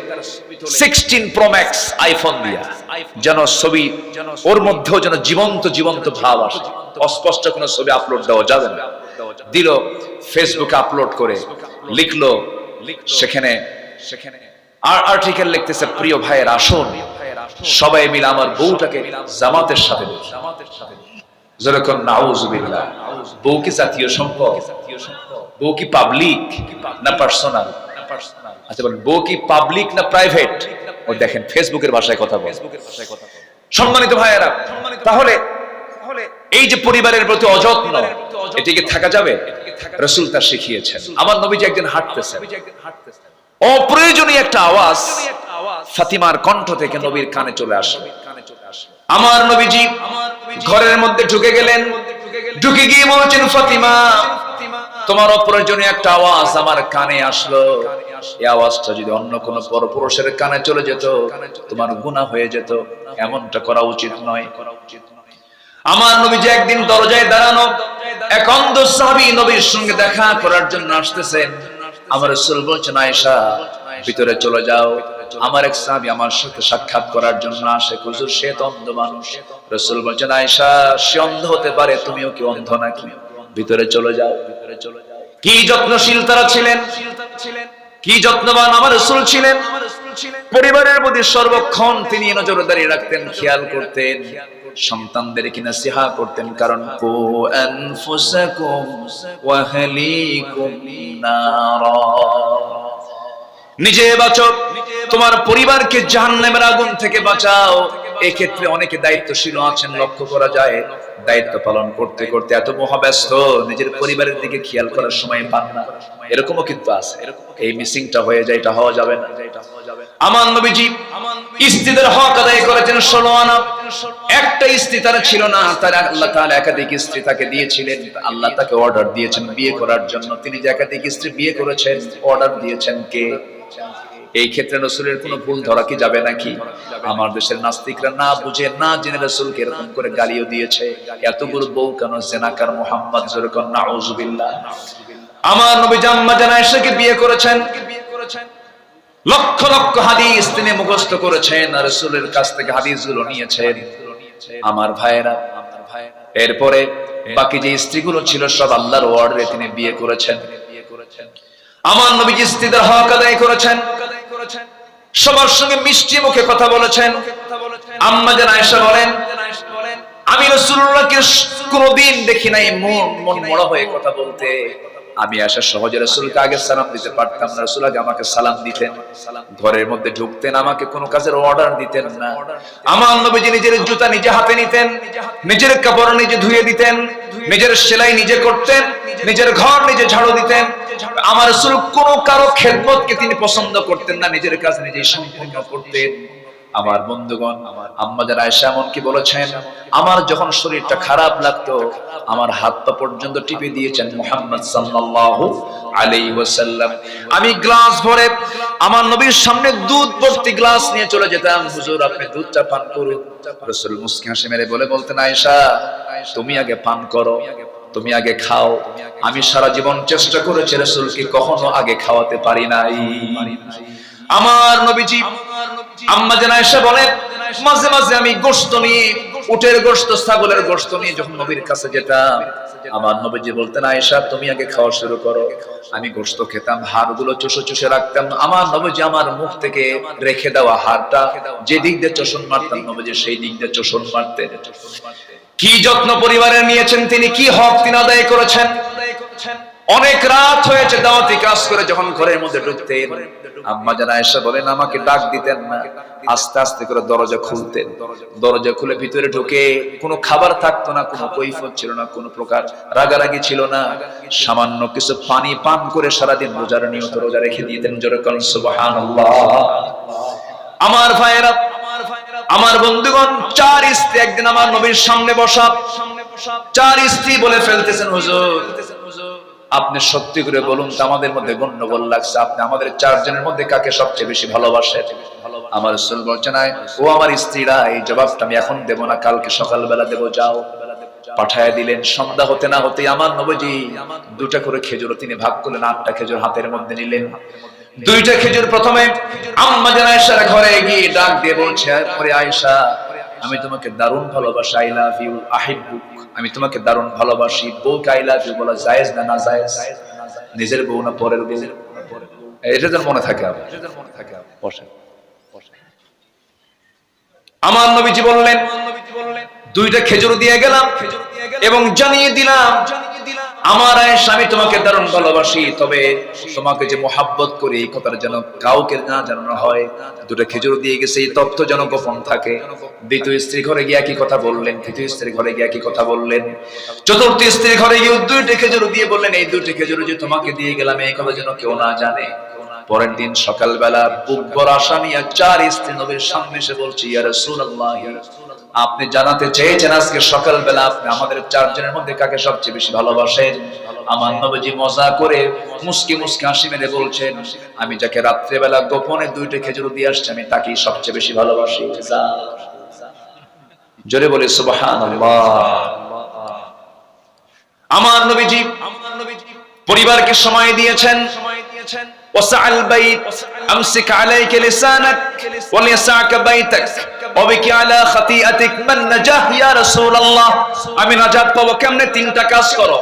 16 Pro Max আইফোন দিয়া, যেন ছবি ওর মধ্যেও যেন জীবন্ত জীবন্ত ভাব আসে। অস্পষ্ট কোনো ছবি আপলোড দেওয়া যাবে না। দিল ফেসবুকে আপলোড করে, লিখলো সেখানে আর্টিকেল লিখতেছে, প্রিয় ভাইয়ের আসুন সবাই মিলে আমার বউটাকে জামাতের সাথে। যেরকম নাউজুবিল্লাহ, বউ কি জাতীয় সম্পদ? বউ কি পাবলিক না পার্সোনাল? আচ্ছা বলেন, বউ কি পাবলিক না প্রাইভেট? ওই দেখেন ফেসবুকের ভাষায় কথা বলে। সম্মানিত ভাইয়েরা, তাহলে এই যে পরিবারের প্রতি অযত্ন, এটিকে থাকা যাবে? রাসূল তা শিখিয়েছেন। আমার নবীজি একদিন হাঁটতেছেন, অপ্রয়োজনীয় একটা আওয়াজ ফাতিমার কণ্ঠ থেকে নবীর কানে চলে আসে। আমার নবীজি ঘরের মধ্যে ঢুকে গেলেন, ঢুকে গিয়ে বলছেন, ফাতিমা, তোমার অপ্রয়োজনীয় একটা আওয়াজ আমার কানে আসলো। এই আওয়াজটা যদি অন্য কোনো পরপুরুষের কানে চলে যেত, তোমার গুনাহ হয়ে যেত। এমনটা করা উচিত নয়। আমার নবীজি একদিন দরজায় দাঁড়ানো, এক অন্ধ সাহাবী নবীর সঙ্গে দেখা করার জন্য আসতেছেন। আমার রাসূল বলছেন, আয়েশা, ভিতরে চলে যাও। আমার এক সাহাবী আমার সাথে সাক্ষাৎ করার জন্য আসে, হুজুর সে তো অন্ধ মানুষ। রাসূল বলছেন, আয়েশা, সে অন্ধ হতে পারে, তুমিও কি অন্ধ নাকি? ভিতরে চলে যাও। কি যত্নশীল তারা ছিলেন, কি যত্নবান আমার রাসূল ছিলেন। পরিবারের প্রতি সর্বক্ষণ তিনি নজরদারি রাখতেন, খেয়াল করতেন, সন্তানদেরকে নসিহত করতেন। কারণ কু আনফুসাকুম ওয়া আহলিকুম নারা, নিজে বাঁচো, তোমার পরিবারকে জাহান্নামের আগুন থেকে বাঁচাও। এই ক্ষেত্রে অনেকে দায়িত্বশীল আছেন, লক্ষ্য করা যায় দায়িত্ব পালন করতে করতে এত মহাব্যস্ত, নিজের পরিবারের দিকে খেয়াল করার সময় পান না। এরকমও কিন্তু আছে। এই মিসিংটা হয়ে যায়, এটা হওয়া যাবে না। আমার নবীজি স্ত্রীদের হক আদায় করেছেন 16 আনা। একটা স্ত্রী তার ছিল না, তার আল্লাহ তাআলা একাধিক স্ত্রী তাকে দিয়েছিলেন। আল্লাহ তাকে অর্ডার দিয়েছেন বিয়ে করার জন্য। তিনি যে একাধিক স্ত্রী বিয়ে করেছেন, অর্ডার দিয়েছেন কে? এই ক্ষেত্রে রাসূলের কোনো ভুল ধরা কি যাবে নাকি? আমার দেশের নাস্তিকরা না বুঝে না জেনে রাসূলকে এরকম করে গালিও দিয়েছে। এতগুলো বউ কেন? জেনাকার মুহাম্মদ, যরকন নাউযুবিল্লাহ। আমার নবী আম্মা জানা আয়েশাকে বিয়ে করেছেন, লক্ষ লক্ষ হাদিস তিনি মুখস্থ করেছেন, আর রাসূলের কাছ থেকে হাদিসগুলো নিয়েছেন। আমার ভাইয়েরা, এরপরে বাকি যে স্ত্রীগুলো ছিল সব আল্লাহর অর্ডারে তিনি বিয়ে করেছেন। আমার নবীজি স্ত্রীদের হক আদায় করেছেন, সবার সঙ্গে মিষ্টি মুখে কথা বলেছেন। আম্মা জান আয়েশা বলেন, আমি রাসূলুল্লাহকে কোনদিন দেখি নাই মন মরা হয়ে কথা বলতে। আমি আয়েশা সহজে রাসূলকে আগে সালাম দিতে পারতাম না, রাসূল আগে আমাকে সালাম দিতেন। ঘরের মধ্যে ঢুকতেন, আমাকে কোনো কাজের অর্ডার দিতেন না। আমার নবীজি নিজের জুতা নিজে হাতে নিতেন, নিজের কাপড় নিজে ধুয়ে দিতেন, নিজের সেলাই নিজে করতেন, নিজের ঘর নিজে ঝাড়ু দিতেন। আমার রাসূল কোনো কারো খেদমতকে তিনি পছন্দ করতেন না, নিজের কাজ নিজেই সম্পূর্ণ করতেন। আমার বন্ধুগণ, আম্মা জান আয়েশা এমনকি বলেছেন, আমার যখন শরীরটা খারাপ লাগতো, আমার হাত পা পর্যন্ত টিপে দিয়েছেন মুহাম্মদ সাল্লাল্লাহু আলাইহি ওয়াসাল্লাম। আমি গ্লাস ভরে আমার নবীর সামনে দুধ ভর্তি গ্লাস নিয়ে চলে যেতাম, হুজুর আপনি দুধটা পান করুন। রাসূল মুস্কি হাসি মেরে বলতেন, আয়েশা তুমি আগে পান করো, তুমি আগে খাও। আমি সারা জীবন চেষ্টা করেছি রাসূলকে কখনো আগে খাওয়াতে পারি নাই। আমার নবীজি আম্মা জান আয়েশা বলেন, মাঝে মাঝে আমি গোশত নিয়ে, উটের গোশত, ছাগলের গোশত নিয়ে যখন নবীর কাছে যেতাম, আমার নবীজি বলতেন, আয়েশা তুমি আগে খাওয়া শুরু করো। আমি গোশত খেতাম, হাড়গুলো চুষে চুষে রাখতাম। আমার নবীজি আমার মুখ থেকে রেখে দেওয়া হাড়টা যে দিক দিয়ে চোষণ মারতাম, নবীজি সেই দিক দিয়ে চোষণ মারতেন। কি যত্ন পরিবারের নিয়েছেন তিনি, কি হক তিনি আদায় করেছেন। অনেক রাত হয়েছে দাওয়াতি কাজ করে যখন ঘরের মধ্যে ঢুকতেন, আম্মা জান আয়েশা বলেন আমাকে ডাক দিতেন না, আস্তে আস্তে করে দরজা খুলতেন। দরজা খুলে ভিতরে ঢুকে কোনো খাবার থাকতো না, কোনো কৈফিয়ত ছিল না, কোনো প্রকার রাগারাগি ছিল না। সামান্য কিছু পানি পান করে সারাদিন রোজার নিয়ত রোজা রেখে দিতেন। জোরে বলেন সুবহানাল্লাহ। আমার ভাইয়েরা, আমার বন্ধুগণ, 4 স্ত্রী একদিন আমার নবীর সামনে বসা। 4 স্ত্রী বলে ফেলতেছেন, হুজুর আপনি সত্যি করে বলুন তো, আমাদের মধ্যে গন্ডগোল লাগছে, আপনি আমাদের 4 জনের মধ্যে কাকে সবচেয়ে বেশি ভালোবাসেন? আমার রাসূল বলছেন, ও আমার স্ত্রীরা, এই জবাবটা আমি এখন দেব না, কালকে সকালবেলা দেব, যাও। পাঠায় দিলেন। সন্ধ্যা হতে না হতেই আমার নবীজি 2টা করে খেজুর তিনি ভাগ করলেন, 8টা খেজুর হাতের মধ্যে নিলেন। 2টা খেজুর প্রথমে আম্মা জান আয়েশার ঘরে গিয়ে ডাক দিয়ে বলছে, আরে আয়েশা আমি তোমাকে দারুণ ভালোবাসি, আই লাভ ইউ, আহিব্বুক, আমি তোমাকে দারুণ ভালোবাসি। বউকে আই লাভ ইউ বলা জায়েজ না না জায়েজ? নিজের বউ না পরের বউ? এটা যেন মনে থাকে। বসেন। আমার নবীজি বললেন, 2টা খেজুর দিয়ে গেলাম এবং জানিয়ে দিলাম, আমার আয়েশা আমি তোমাকে দারুণ ভালোবাসি, তবে তোমাকে যে মোহাব্বত করি এই কথাটা যেন কাউকে না জানানো হয়। 2টা খেজুর দিয়ে গেছে, এই তথ্য যেন গোপন থাকে। 2য় স্ত্রী ঘরে গিয়ে কি কথা বললেন, 3য় স্ত্রী ঘরে গিয়ে কি কথা বললেন, 4র্থ স্ত্রী ঘরে গিয়ে 2টা খেজুর দিয়ে বললেন, এই 2টা খেজুর যে তোমাকে দিয়ে গেলাম এই কথা যেন কেউ না জানে। পরের দিন সকালবেলা বুক ভরা আশা নিয়ে 4 স্ত্রী নবীর সামনে এসে বলছে, ইয়া রাসূলুল্লাহ আপনি জানাতে চেয়েছেন আজকে সকালবেলা আপনি আমাদের চারজনের মধ্যে কাকে সবচেয়ে বেশি ভালোবাসেন। আমার নবীজি মজা করে মুস্কি মুস্কি হাসি মেরে বলছেন, আমি যাকে রাত্রেবেলা গোপনে 2টা খেজুর দিয়ে আসছি আমি তাকেই সবচেয়ে বেশি ভালোবাসি। জোরে বলে সুবহানাল্লাহ। আমার নবীজি পরিবারকে সময় দিয়েছেন। ওয়াসআল বাইত আমসিক আলাইকা লিসানাক ওয়ালিয়াসআকা বাইতাক ওয়াবিকি আলা খাতিআতিক মান নাজাহ ইয়া রাসূলুল্লাহ। আমি নাজাত পাবো কেমনে? 3টা কাজ করো।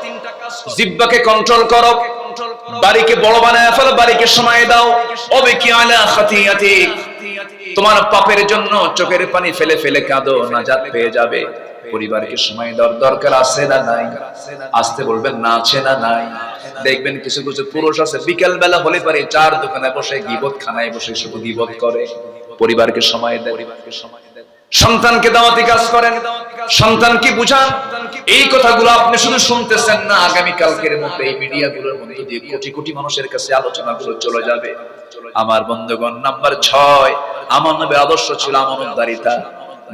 জিহ্বাকে কন্ট্রোল করো, বাড়িকে বড় বানায় ফেলো, বাড়িকে সময় দাও। ওয়াবিকি আলা খাতিআতিক, তোমার পাপের জন্য চোখের পানি ফেলে ফেলে কাঁদো, নাজাত পেয়ে যাবে। পরিবারকে সময় দেওয়ার দরকার আছে না নাই? আসতে বলবেন না আছে না নাই? দেখবেন কিছু কিছু পুরুষ আছে বিকেল বেলা হলে পারে 4 দোকানে বসে গীবত খানায় বসে শুধু গীবত করে। পরিবারকে সময় দেয়, সন্তানকে দাওয়াতি কাজ করেন, সন্তানকে বুঝান। এই কথাগুলো আপনি শুধু শুনতেছেন না, আগামী কালকের মধ্যে এই মিডিয়াগুলোর মধ্যে দিয়ে কোটি কোটি মানুষের কাছে আলোচনাগুলো চলে যাবে। আমার বন্ধুগণ, নাম্বার 6 আমার নবী আদর্শ ছিল আমানতদারিতা।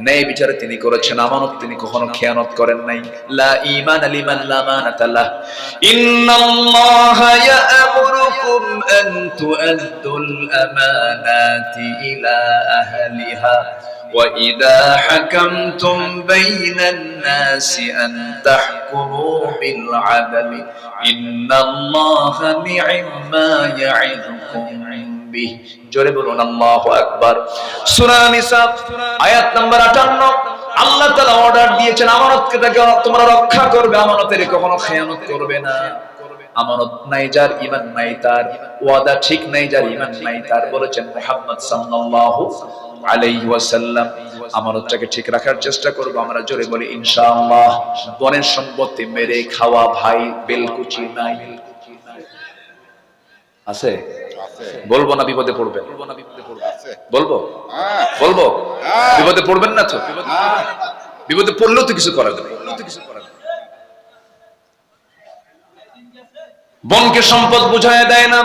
ন্যায় বিচারে তিনি করেছেন, আমানত তিনি কখনো খেয়ানত করেন নাই। লা ঈমান লিমান লা আমানাতা লাহ। ইন্নাল্লাহা ইয়া'মুরুকুম আন তু'আদ্দুল আমানাতি ইলা আহলিহা ওয়া ইযা হাকামতুম বাইনান নাসি আন তাহকুমু বিল আদলি ইন্নাল্লাহা নি'মা ইয়া'iদুকুম বিহি। জোরে বলুন আল্লাহু আকবার। সূরা নিসা আয়াত নাম্বার 58। আল্লাহ তাআলা অর্ডার দিয়েছেন আমানতকে তোমরা রক্ষা করবে, আমানতের কখনো খেয়ানত করবে না। আমানত নাই যার, ঈমান নাই তার, ওয়াদা ঠিক নাই যার, ঈমান নাই তার, বলেছেন মুহাম্মদ সাল্লাল্লাহু আলাইহি ওয়াসাল্লাম। আমানতটাকে ঠিক রাখার চেষ্টা করব আমরা, জোরে বলি ইনশাআল্লাহ। বনের সম্পত্তি মেরে খাওয়া ভাই বেলকুচি নাই আছে? বলবো না বিপদে পড়বেন? বলবো বলবো বিপদে পড়বেন না তো? বিপদে পড়লেও তো কিছু করা যাবে। বনকে সম্পদ বুঝায় দেয় না,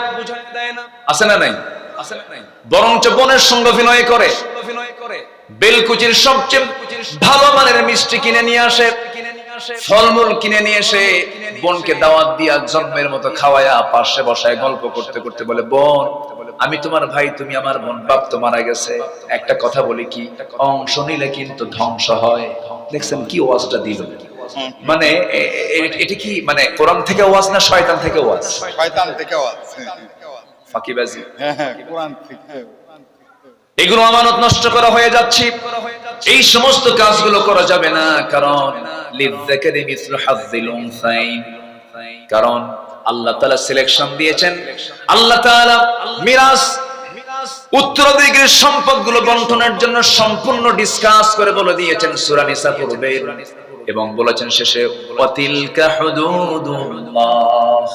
আছে না নাই? বরঞ্চ বনের সঙ্গে অভিনয় করে, বেলকুচির সবচেয়ে ভালো মানের মিষ্টি কিনে নিয়ে আসে, ফলমূল কিনে নিয়ে এসে বোনকে দাওয়াত দিয়া জন্মের মতো খাওয়ায়া পাশে বসায় গল্প করতে করতে বলে, বোন আমি তোমার ভাই, তুমি আমার বোন, বাপ তো মারা গেছে, একটা কথা বলি কি, অংশ নিলে কিন্তু ধ্বংস হয়। দেখছেন কি ওয়াজটা দিল? মানে এটা কি মানে কোরআন থেকে ওয়াজ না শয়তান থেকে ওয়াজ? শয়তান থেকে ওয়াজ, ফাঁকিবাজি। কোরআন থেকে। এগুলো আমানত নষ্ট করা হয়ে যাচ্ছে। এই সমস্ত কাজগুলো করা যাবে না, কারণ লিযযাকারি মিসলু হাযযিল উনসাইন। কারণ আল্লাহ তাআলা সিলেকশন দিয়েছেন, আল্লাহ তাআলা মিরাস উত্তরাধিকারের সম্পদগুলো বন্টনের জন্য সম্পূর্ণ ডিসকাস করে বলে দিয়েছেন সূরা নিসা পূর্বে, এবং বলেছেন শেষে ওয়াতিলকা হুদুদুল্লাহ।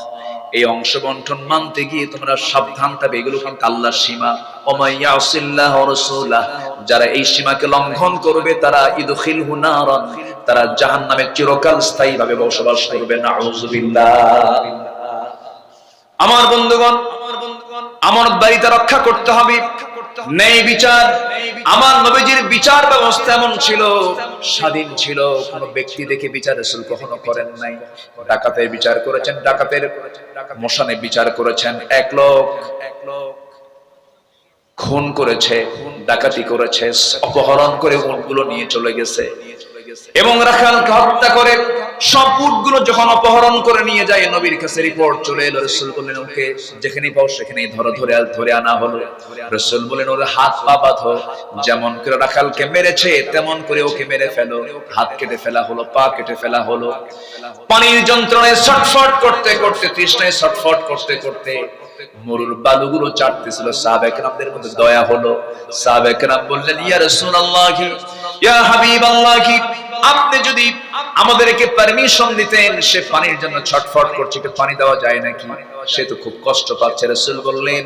এই অংশ বন্টন মানতে গিয়ে তোমরা সাবধান থাকবে, এগুলো কিন্তু আল্লাহর সীমা। ওয়া ইয়াসিল্লাহ ওয়া রাসূলাহ, যারা এই সীমাকে লঙ্ঘন করবে তারা ইদখিলহু নারান, তারা জাহান্নামে চিরকাল স্থায়ীভাবে বসবাস করবে। নাউযুবিল্লাহ। আমার বন্ধুগণ, আমানতদারিতা রক্ষা করতে হবে। ন্যায় বিচার, আমার নবীজির বিচার ব্যবস্থা এমন ছিল, স্বাধীন ছিল, কোন ব্যক্তি দেখে বিচার রাসূল কখনো করেন নাই। ডাকাতের বিচার করেছেন, ডাকাতের মশানে বিচার করেছেন। এক লোক খুন করেছে, ডাকাতি করেছে, অপহরণ করে উটগুলো নিয়ে চলে গেছে, এবং রাখালকে হত্যা করে সব উটগুলো যখন অপহরণ করে নিয়ে যায়, নবীর কাছে রিপোর্ট চলে এলো। রাসূল বললেন ওকে যেখানেই পাও সেখানেই ধরে আনা হলো। রাসূল বললেন ওর হাত পা বাঁধো, যেমন করে রাখালকে মেরেছে তেমন করে ওকে মেরে ফেলো। হাত কেটে ফেলা হলো, পা কেটে ফেলা হলো। পানির যন্ত্রণায় ছটফট করতে করতে, তৃষ্ণায় ছটফট করতে করতে মরুর বালুগুলো চাটতেছিল। সাহাবায়ে কেরামদের মধ্যে দয়া হলো। সাহাবায়ে কেরাম বললেন, ইয়া রাসূলুল্লাহি, ইয়া হাবিবাল্লাহি, আপনি যদি আমাদেরকে পারমিশন দিতেন, সে পানির জন্য ছটফট করছে, একটু পানি দেওয়া যায় নাকি? সে তো খুব কষ্ট পাচ্ছে। রাসূল বললেন,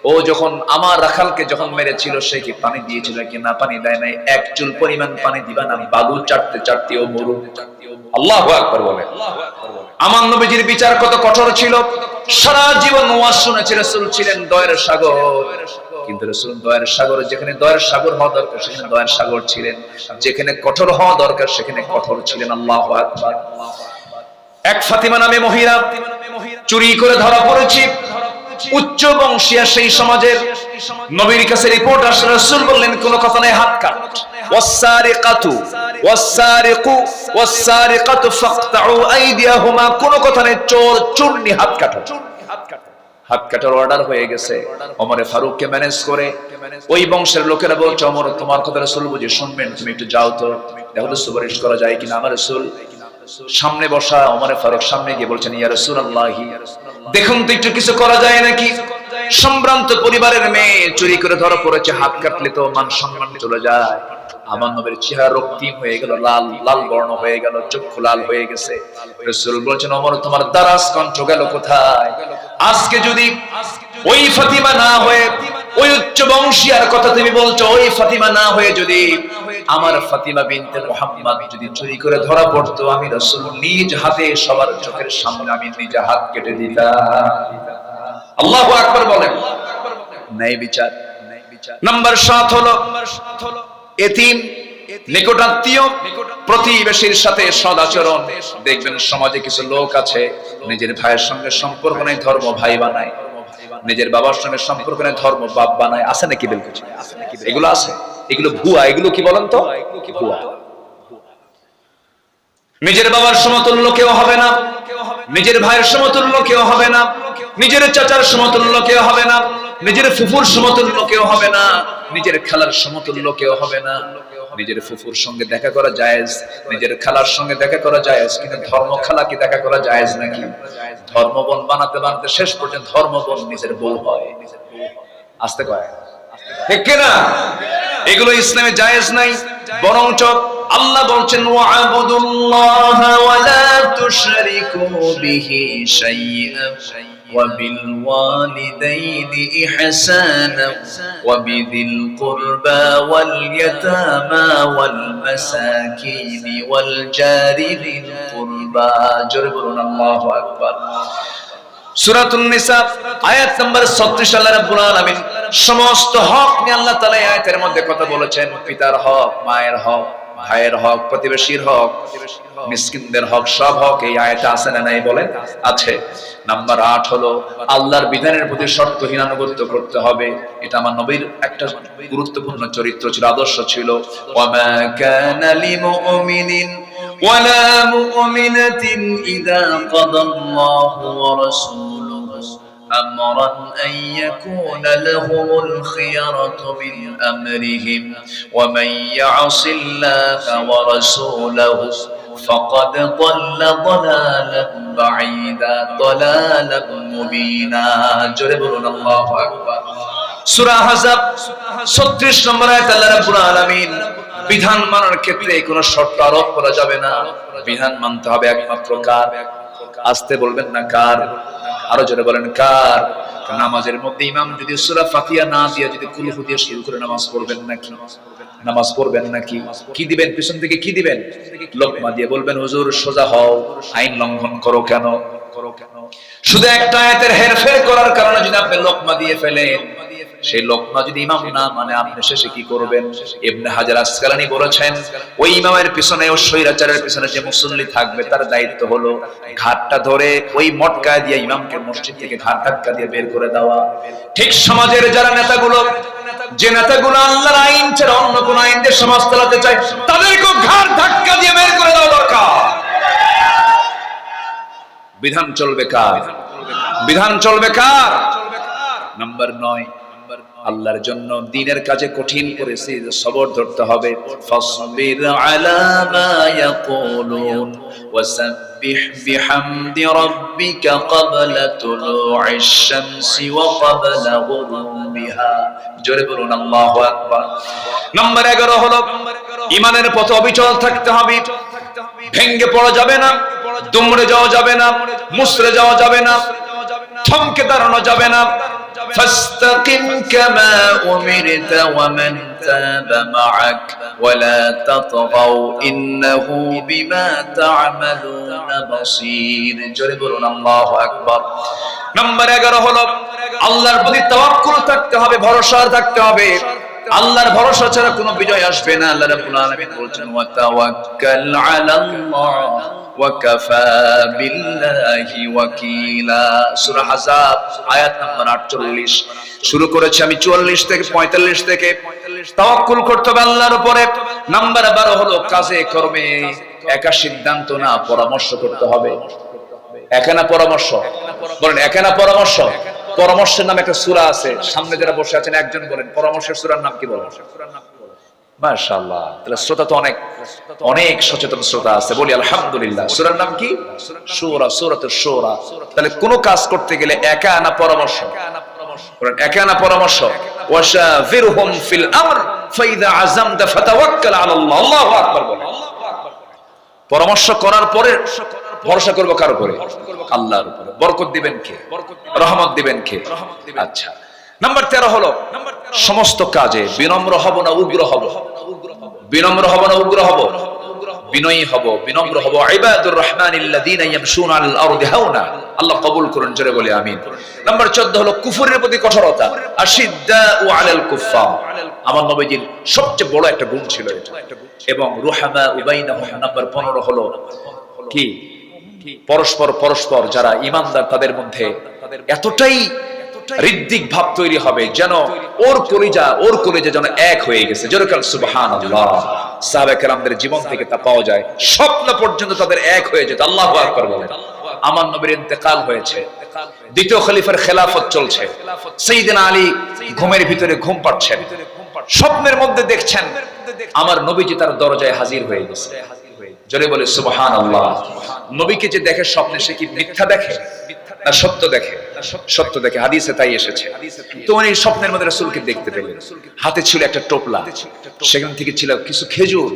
ও যখন আমার রাখালকে যখন মেরেছিল সে কি পানি দিয়েছিল কি? না, পানি দেয় নাই। এক চুল পরিমাণ পানি দিবা না, বালু চাটতে চাটতে ও মরু। আল্লাহু আকবার বলেন। আমার নবীজির বিচার কত কঠোর ছিল। সারা জীবন ওয়াজ শুনেছে। রাসূল ছিলেন দয়ার সাগর। কিন্তু রাসূল দয়ার সাগর, যেখানে দয়ার সাগর হওয়া দরকার সেখানে দয়ার সাগর ছিলেন, যেখানে কঠোর হওয়া দরকার সেখানে কঠোর ছিলেন। আল্লাহু আকবার। এক ফাতিমা নামে মহিলা চুরি করে ধরা পড়েছে, উচ্চ বংশীয় সেই সমাজের। নবীর কাছে রিপোর্ট আসলে রাসূল বললেন কোন কথা নাই, হাত কাট। ওয়াসসারিকাতু ওয়াসসারিকু ওয়াসসারিকাতু ফাকতাউ আইদিয়াহুমা, কোন কথা নাই, চোর চুরনি হাত কাটো। হাত কাটার অর্ডার হয়ে গেছে। ওমরে ফারুককে ম্যানেজ করে ওই বংশের লোকেরা বলছে, ওমর তোমার কথা রাসূল বুঝে শুনবেন, তুমি একটু যাও তো দেখো তো সুপারিশ করা যায় কিনা। আমার রাসূল সামনে বসা, ওমরে ফারুক সামনে গিয়ে বলছেন, ইয়া রাসূলুল্লাহ দেখুন তো একটু কিছু করা যায় নাকি। সম্ভ্রান্ত পরিবারের মেয়ে চুরি করে ধরা পড়েছে, হাত কাটলে তো মান সম্মান চলে যায়। আমার নবীর চেহারা রক্তিম হয়ে গেল, লাল লাল বর্ণ হয়ে গেল, চক্ষু লাল হয়ে গেছে। রাসূল বলছেন, ওমর তোমার দারাজ কণ্ঠ গেল কোথায়? আজকে যদি ওই ফাতিমা না হয়ে, ওই উচ্চ বংশীয়ার কথা তুমি বলছো, ওই ফাতিমা না হয়ে যদি আমার ফাতিমা বিনতে মুহাম্মদ যদি চুরি করে ধরা পড়তো, আমি রাসূল নিজ হাতে সবার চোখের সামনে আমি নিজে হাত কেটে দিতাম। আল্লাহু আকবার বলেন। ন্যায় বিচার। নাম্বার 7 হলো এতিম, নিকটাত্মীয়, প্রতিবেশীর সাথে সদাচরণ। দেখবেন সমাজে কিছু লোক আছে নিজের ভাইয়ের সঙ্গে সম্পর্ক নেই, ধর্ম ভাই বানায়। নিজের বাবার সঙ্গে সম্পর্ক নেই, ধর্ম বাপ বানায়। আছে নাকি? বিলকুল এগুলো আছে। এগুলো ভুয়া। এগুলো কি বলেন তো? ভুয়া। নিজের বাবার সমতুল্য কেউ হবে না, নিজের ভাইয়ের সমতুল্য কেউ হবে না, নিজের চাচার সমতুল্য কেউ হবে না, নিজের ফুফুর সমতুল্য কেউ হবে না, নিজের খালার সমতুল্য কেউ হবে না। নিজের ফুফুর সঙ্গে দেখা করা জায়েজ, নিজের খালার সঙ্গে দেখা করা জায়েজ, কিন্তু ধর্ম খালা কি দেখা করা জায়েজ নাকি? ধর্মবোন বানাতে বানাতে শেষ পর্যন্ত ধর্মবোন নিজের বউ হয়। আসতে কয় ঠিক না? এগুলো ইসলামে জায়েজ নাই। বরঞ্চ আল্লাহ বলছেন, ওয়া'বুদুল্লাহা ওয়া লা তুশরিকু বিহি শাইআন ওয়া বিল ওয়ালিদাইনি ইহসানা ওয়া বিযিল কুরবা ওয়াল ইয়াতামা ওয়াল মাসাকিনি ওয়াল জারি বিল কুরবা। জোরে বলুন আল্লাহু আকবার। সূরাতুন নিসা আয়াত নাম্বার 36 আল্লাহ রাব্বুল আলামিন সমস্ত হক নিয়ে আল্লাহ তাআলা এই আয়াতের মধ্যে কথা বলেছেন। পিতার হক, মায়ের হক, ভাইয়ের হক, প্রতিবেশীর হক, মিসকিনদের হক, সব হক এই আয়াতে আছে না নাই বলেন? আছে। নাম্বার 8 হলো আল্লাহর বিধানের প্রতি শর্তহীন আনুগত্য করতে হবে। এটা আমার নবীর একটা গুরুত্বপূর্ণ চরিত্র ছিল, আদর্শ ছিল। ওয়া মা কানা লিমুমিনিন ولا مؤمنة إذا قضى الله ورسوله أمرا أن يكون لهم الخيرة من أمرهم ومن يعص الله ورسوله فقد ضل ضلالا بعيدا ضلالا مبينا. جرب الله أكبر. সূরা আহজাব 36 নম্বর আয়াত আল্লাহ রাব্বুল আলামিন বিধান মানার ক্ষেত্রে কোনো শর্ত আরোপ করা যাবে না। বিধান মানতে হবে একমাত্র কার? আসতে বলবেন না কার? আরো জোরে বলেন কার? নামাজের মধ্যে ইমাম যদি সূরা ফাতিহা না দিয়ে যদি কুল হু দিয়ে শুরু করে নামাজ পড়বেন নাকি? নামাজ পড়বেন নাকি? কি দিবেন? পিছন থেকে কি দিবেন? লোকমা দিয়ে বলবেন, হুজুর সোজা হও, আইন লঙ্ঘন করো কেন? শুধু একটা আয়াতের হেরফের করার কারণে যদি আপনি লোকমা দিয়ে ফেলেন, সেই লোকমা যদি ইমাম না মানে আপনি শেষে কি করবেন? ইবনে হাজার আসকালানী বলেছেন, ওই ইমামের পিছনে ও শৈরাচারের পিছনে যে মুসল্লি থাকবে তার দায়িত্ব হলো ঘাটটা ধরে ওই মটকা দিয়ে ইমামকে মসজিদ থেকে ঘাট ধাক্কা দিয়ে বের করে দেওয়া। ঠিক সমাজের যারা নেতাগুলো, যে নেতাগুলো আল্লাহর আইন ছাড়া অন্য কোন আইন দিয়ে সমাজ চালাতে চায়, তাদেরকে ঘাট ধাক্কা দিয়ে বের করে দেওয়া দরকার। বিধান চলবে কার? বিধান চলবে কার? নাম্বার 9, আল্লাহর জন্য দ্বীনের কাজে কঠিন পরিস্থিতি সবর ধরতে হবে। ফাসবির আলা মা ইয়াকুলুন ওয়াসাব্বিহ বিহামদি রাব্বিকা ক্বাবলা তুলুইশ শামসি ওয়া ক্বাবলা গুরুবিহা। জোরে বলুন আল্লাহু আকবার। নাম্বার 11 হলো ঈমানের পথে অবিচল থাকতে হবে। ভেঙ্গে পড়া যাবে না, দুমড়ে যাওয়া যাবে না, মুসরে যাওয়া যাবে না, থমকে দাঁড়ানো যাবে না। فاستقم كما أمرت ومن تاب معك ولا تطغوا إنه بما تعملون بصير. جرب الله أكبر. নাম্বার 11 হলো আল্লাহর প্রতি তাওয়াক্কুল থাকতে হবে, ভরসা থাকতে হবে। আল্লাহর ভরসা ছাড়া কোনো বিজয় আসবে না। আল্লাহ রাব্বুল আলামিন বলেছেন ওয়া তাওয়াক্কাল আলাল্লাহ ওয়া কাফা বিল্লাহি ওয়াকিলা। সূরা আহজাব আয়াত নাম্বার 48 শুরু করেছি আমি 44 থেকে 45 থেকে। তাওয়াক্কুল করতে হবে আল্লাহর উপরে। নাম্বার 12 হলো কাজে কর্মে একা সিদ্ধান্ত না, পরামর্শ করতে হবে। একা না পরামর্শ, বলেন একা না পরামর্শ। পরামর্শের নামে একটা সূরা আছে, সামনে যারা বসে আছেন একজন বলেন পরামর্শের সূরার নাম কি বলেন? মাশাআল্লাহ, তাহলে শ্রোতা তো অনেক অনেক সচেতন শ্রোতা আছে, বলি আলহামদুলিল্লাহ। সূরার নাম কি? সূরা, সূরাতুশ শুরা। তাহলে কোন কাজ করতে গেলে একা না পরামর্শ? বলেন একা না পরামর্শ। ওয়াশাফিরহুম ফিল আমর ফাইযা আযামতা ফাতাওয়াক্কাল আলাল্লাহ। আল্লাহু আকবার বলেন। পরামর্শ করার পরে ভরসা করব কার উপরে? আল্লাহর উপরে। বরকত দিবেন কে? রহমত দিবেন কে? আচ্ছা, নাম্বার 13 হলো সমস্ত কাজে বিনম্র হব না উগ্র হব? বিনম্র হব না উগ্র হব? বিনয়ী হব, বিনম্র হব। ইবাদুর রহমানিল্লাযীনা ইয়ামশুনা আলাল আরদি হাওনা। আল্লাহ কবুল করুন, জোরে বলি আমিন। নাম্বার 14 হলো কুফরের প্রতি কঠোরতা। আশিদ্দাউ আলাল কুফফার। আমার নবীজির সবচেয়ে বড় একটা গুণ ছিল এটা। এবং রুহামা বাইনাহুম। নাম্বার 15 হলো কি? পরস্পর পরস্পর যারা ঈমানদার তাদের মধ্যে এতটাই হৃদ্যিক ভাব তৈরি হবে যেন ওর কলিজা যেন এক হয়ে গেছে। যেরকম সুবহানাল্লাহ, সাহাবায়ে কেরামদের জীবন থেকে তা পাওয়া যায়। স্বপ্ন পর্যন্ত তাদের এক হয়ে যেত। আল্লাহু আকবার বলেন। আমার নবীর ইন্তেকাল হয়েছে, দ্বিতীয় খলিফার খেলাফত চলছে, সাইয়েদনা আলী ঘুমের ভিতরে ঘুম পাচ্ছেন, স্বপ্নের মধ্যে দেখছেন আমার নবীজি তার দরজায় হাজির হয়ে গেছে। জোরে বলে সুবহানাল্লাহ। নবীকে যে দেখে স্বপ্নে, সে কি মিথ্যা দেখে না সত্য দেখে? সত্য দেখে, হাদিসে তাই এসেছে। তো উনি স্বপ্নের মধ্যে রাসূলকে দেখতে পেলেন। হাতে ছিল একটা টোপলা, সেখান থেকে ছিল কিছু খেজুর।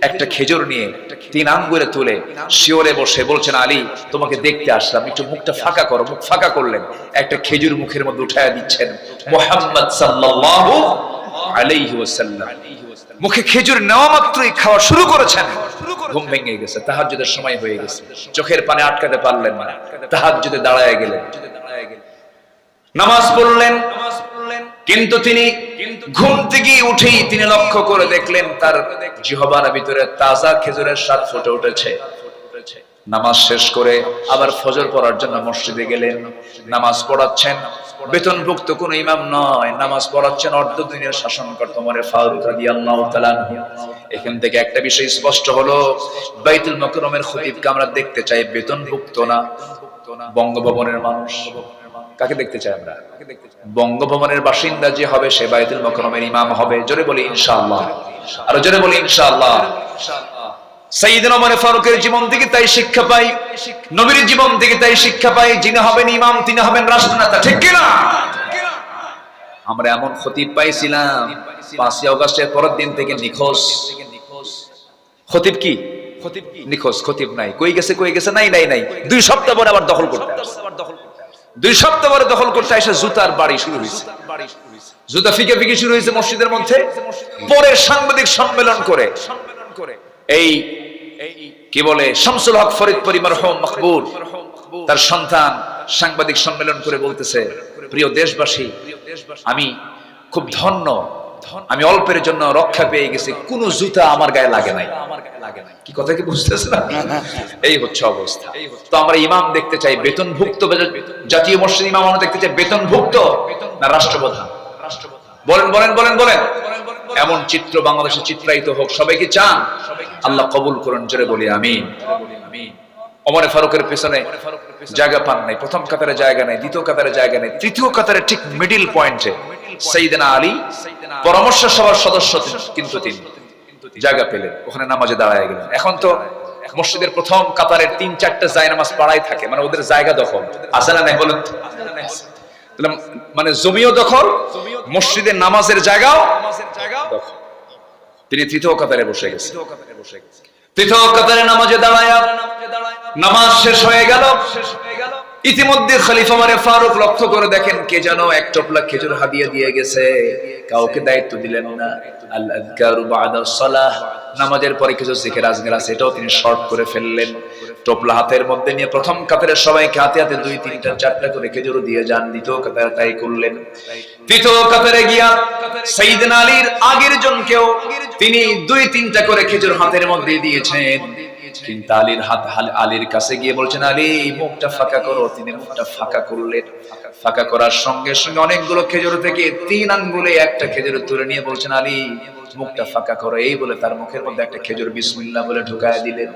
একটা খেজুর নিয়ে 3 আঙ্গুলে তুলে শিওরে বসে বলছেন, আলী তোমাকে দেখতে আসলাম, একটু মুখটা ফাঁকা করো। মুখ ফাঁকা করলেন, একটা খেজুর মুখের মধ্যে উঠায়া দিচ্ছেন। মুহাম্মদ সাল্লাল্লাহু আলাইহি ওয়াসাল্লাম মুখে খেজুর নেওয়া মাত্রই খাওয়া শুরু করেছেন। ঘুম ভেঙে গেছে, তাহাজ্জুদের সময় হয়ে গেছে, চোখের পানি আটকাতে পারলেন না, তাহাজ্জুদে দাঁড়ায় গেলেন, নামাজ পড়লেন। কিন্তু তিনি ঘুম থেকে উঠেই তিনি লক্ষ্য করে দেখলেন তার জিহ্বার ভিতরে তাজা খেজুরের স্বাদ ফুটে উঠেছে। নামাজ শেষ করে আবার ফজর পড়ার জন্য মসজিদে গেলেন। নামাজ পড়াচ্ছেন বেতনভুক্ত কোন ইমাম নয়, নামাজ পড়াচ্ছেন অর্ধদিনের শাসনকর্তা ওমর ফারুক রাদিয়াল্লাহু তাআলা। এখান থেকে একটা বিষয় স্পষ্ট হলো, বাইতুল মুকাররমের খতিবকে আমরা দেখতে চাই বেতনভুক্ত না, বঙ্গভবনের মানুষ। কাকে দেখতে চাই আমরা? বঙ্গভবনের বাসিন্দা যে হবে সে বাইতুল মুকাররমের ইমাম হবে। জোরে বলি ইনশাআল্লাহ, আর জোরে বলি ইনশাআল্লাহ। সাইয়েদনা ওমর ফারুকের জীবন থেকে তাই শিক্ষা পাই, নবীর জীবন থেকে তাই শিক্ষা পাই, যিনি হবেন ইমাম তিনি হবেন রাষ্ট্রনেতা। ঠিক কি না? আমরা এমন খতিব পাইছিলাম 5ই আগস্টের পরের দিন থেকে নিখোঁজ। খতিব কি? নিখোঁজ, খতিব নাই। কই গেছে? নাই। 2 সপ্তাহ পরে আবার দখল করতে আসছে। 2 সপ্তাহ পরে দখল করতে এসে জুতার বাড়ি শুরু হয়েছে, জুতা ফিকে শুরু হয়েছে মসজিদের মধ্যে। পরে সাংবাদিক সম্মেলন করে এই কি বলে শামসুল হক ফরিদপুরি মরহুম মকবুল তার সন্তান সাংবাদিক সম্মেলন করে বলতেছে, প্রিয় দেশবাসী, আমি খুব ধন্য, আমি অল্পের জন্য রক্ষা পেয়ে গেছি, কোন জুতা আমার গায়ে লাগে নাই। কি কথা কি বুঝতেছেন? এই হচ্ছে অবস্থা। তো আমরা ইমাম দেখতে চাই বেতনভুক্ত, জাতীয় মসজিদ ইমাম আমরা দেখতে চাই বেতনভুক্ত না রাষ্ট্রপ্রধান? বলেন। এমন চিত্র বাংলাদেশে চিত্রায়িত হোক, সবাইকে চান? আল্লাহ কবুল করুন, জোরে বলি আমিন। ওমর ফারুকের পেছনে জায়গা পান নাই, প্রথম কাতারে জায়গা নাই, দ্বিতীয় কাতারে জায়গা নাই, তৃতীয় কাতারে ঠিক মিডল পয়েন্টে সাইয়েদনা আলী পরামর্শ সভার সদস্য, কিন্তু তিনি জায়গা পেলেন, ওখানে নামাজে দাঁড়ায় গেলেন। এখন তো মসজিদের প্রথম কাতারের 3-4টা জায়নামাজ পাড়ায় থাকে, মানে ওদের জায়গা দখল আছে না নাই বলেন? মানে জমিও দখল, মসজিদের নামাজের জায়গাও দখল। তিনি তৃতীয় কাতারে বসে গেছেন। তৃতীয় কাতারে নামাজে দাঁড়ায় নামাজ শেষ হয়ে গেল। ইতিমধ্যে খলিফা ওমর ফারুক লক্ষ্য করে দেখেন কে যেন এক টোপলা খেজুর হাদিয়া দিয়ে গেছে, কাউকে দায়িত্ব দিলেন না। আল আযকারু বা'দা সালাহ, নামাজের পরে কিছু জিকির আজকার আছে, এটাও তিনি শর্ট করে ফেললেন। টোপলা হাতের মধ্যে নিয়ে প্রথম কাতারের সবাইকে হাতে হাতে 2, 3, 4টা করে খেজুর দিয়ে যান। দ্বিতীয় কাতারে তাই করলেন। তৃতীয় কাতারে গিয়া সাইয়েদনা আলীর আগের জনকেও তিনি 2, 3টা করে খেজুর হাতের মধ্যে দিয়েছেন। কিন্তু আলীর কাছে গিয়ে বলছেন, আলী মুখটা ফাঁকা করো। তিনি মুখটা ফাঁকা করলেন। ফাঁকা করার সঙ্গে সঙ্গে অনেকগুলো খেজুর থেকে 3 আঙ্গুলে একটা খেজুর তুলে নিয়ে বলছেন, আলী মুখটা ফাঁকা করো। এই বলে তার মুখের মধ্যে একটা খেজুর বিসমিল্লাহ বলে ঢুকায় দিলেন।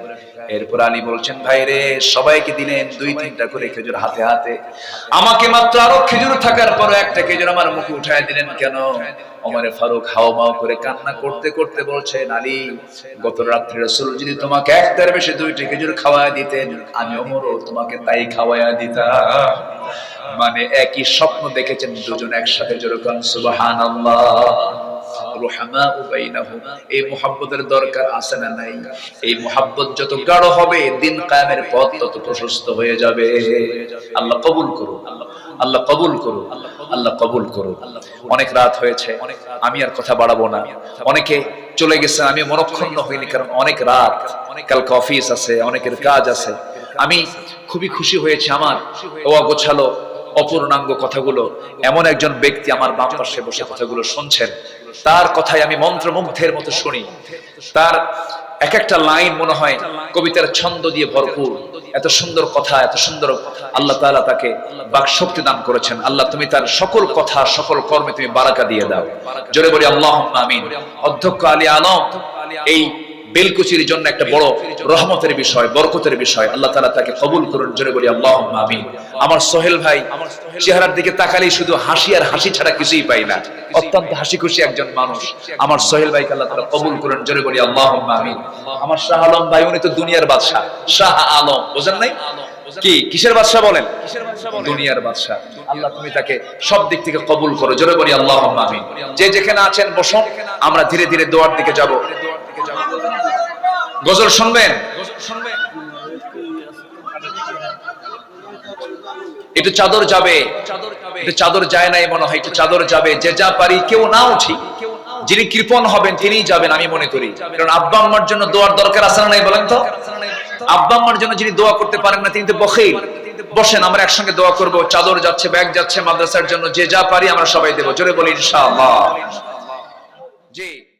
এরপর আলী বলছেন, ভাই রে, সবাইকে দিলেন 2, 3টা করে খেজুর হাতে হাতে, আমাকে মাত্র আরো খেজুর থাকার পর একটা খেজুর আমার মুখে উঠায় দিলেন কেন? ওমর ফারুক হাওমাও করে কান্না করতে করতে বলছেন, আলী গত রাত্রে রাসূল যদি তোমাকে একটার বেশি 2টি খেজুর খাওয়ায় দিতেন, আমি ওমরও তোমাকে তাই খাওয়ায়া দিতাম। মানে একই স্বপ্ন দেখেছেন দুজন একসাথে। যেরকম সুবহানাল্লাহ। রুহামাউ বাইনাহুম। এই মুহাব্বতের দরকার আছে না নাই? এই মুহাব্বত যত গাঢ় হবে, দিন কায়েমের পথ তত প্রশস্ত হয়ে যাবে। আল্লাহ কবুল করুন, আল্লাহ কবুল করুন, আল্লাহ কবুল করুন। অনেক রাত হয়েছে, আমি আর কথা বাড়াবো না। অনেকে চলে গেছে, আমি মনক্ষুণ্ণ হইনি, কারণ অনেক রাত, কালকে অফিস আছে, অনেকের কাজ আছে। আমি খুবই খুশি হয়েছি আমার গোছালো অপূর্ণাঙ্গ কথাগুলো এমন একজন ব্যক্তি আমার বাম পাশে বসে কথাগুলো শুনছেন, তার কথাই আমি মন্ত্রমুগ্ধের মতো শুনি। তার এক একটা লাইন মনে হয় কবিতার ছন্দ দিয়ে ভরপুর। এত সুন্দর কথা, এত সুন্দর আল্লাহ তাআলা তাকে বাকশক্তি দান করেছেন। আল্লাহ তুমি তার সকল কথা, সকল কর্মে তুমি বারাকা দিয়ে দাও। জোরে বলি আল্লাহুম্মা আমিন। অধ্যক্ষ আলী আলম এই বেলকুচির জন্য একটা বড় রহমতের বিষয়, বরকতের বিষয়। আল্লাহ তাআলা তাকে কবুল করুন। জোরে বলি আল্লাহুম্মা আমিন। আমার সোহেল ভাই চেহারার দিকে তাকালেই শুধু হাসি আর হাসি ছাড়া কিছুই পাই না। অত্যন্ত হাসি খুশি একজন মানুষ। আমার সোহেল ভাইকে আল্লাহ তাআলা কবুল করুন। জোরে বলি আল্লাহুম্মা আমিন। আমার শাহ আলম ভাই, উনি তো দুনিয়ার বাদশা। শাহ আলম বোঝেন নাই? কি কিসের বাদশা বলেন? দুনিয়ার বাদশা। আল্লাহ তুমি তাকে সব দিক থেকে কবুল করো। জোরে বলি আল্লাহুম্মা আমিন। যে যেখানে আছেন বসুন, আমরা ধীরে ধীরে দোয়ার দিকে যাব। গজল শুনবেন? একটু চাদর যাবে, একটু চাদর যায় নাই মনে হয়, একটু চাদর যাবে। যে যা পারি, কেউ না উঠি, যিনি কৃপণ হবেন তিনিই যাবেন আমি মনে করি। কারণ আব্বা আম্মার জন্য দোয়ার দরকার আছে না নাই বলেন তো? আব্বা আম্মার জন্য যিনি দোয়া করতে পারেন না তিনি তো বখিল। বসেন, আমরা একসঙ্গে দোয়া করব। চাদর যাচ্ছে, ব্যাগ যাচ্ছে মাদ্রাসার জন্য, যে যা পারি আমরা সবাই দেব। জোরে বলি ইনশাআল্লাহ। জি।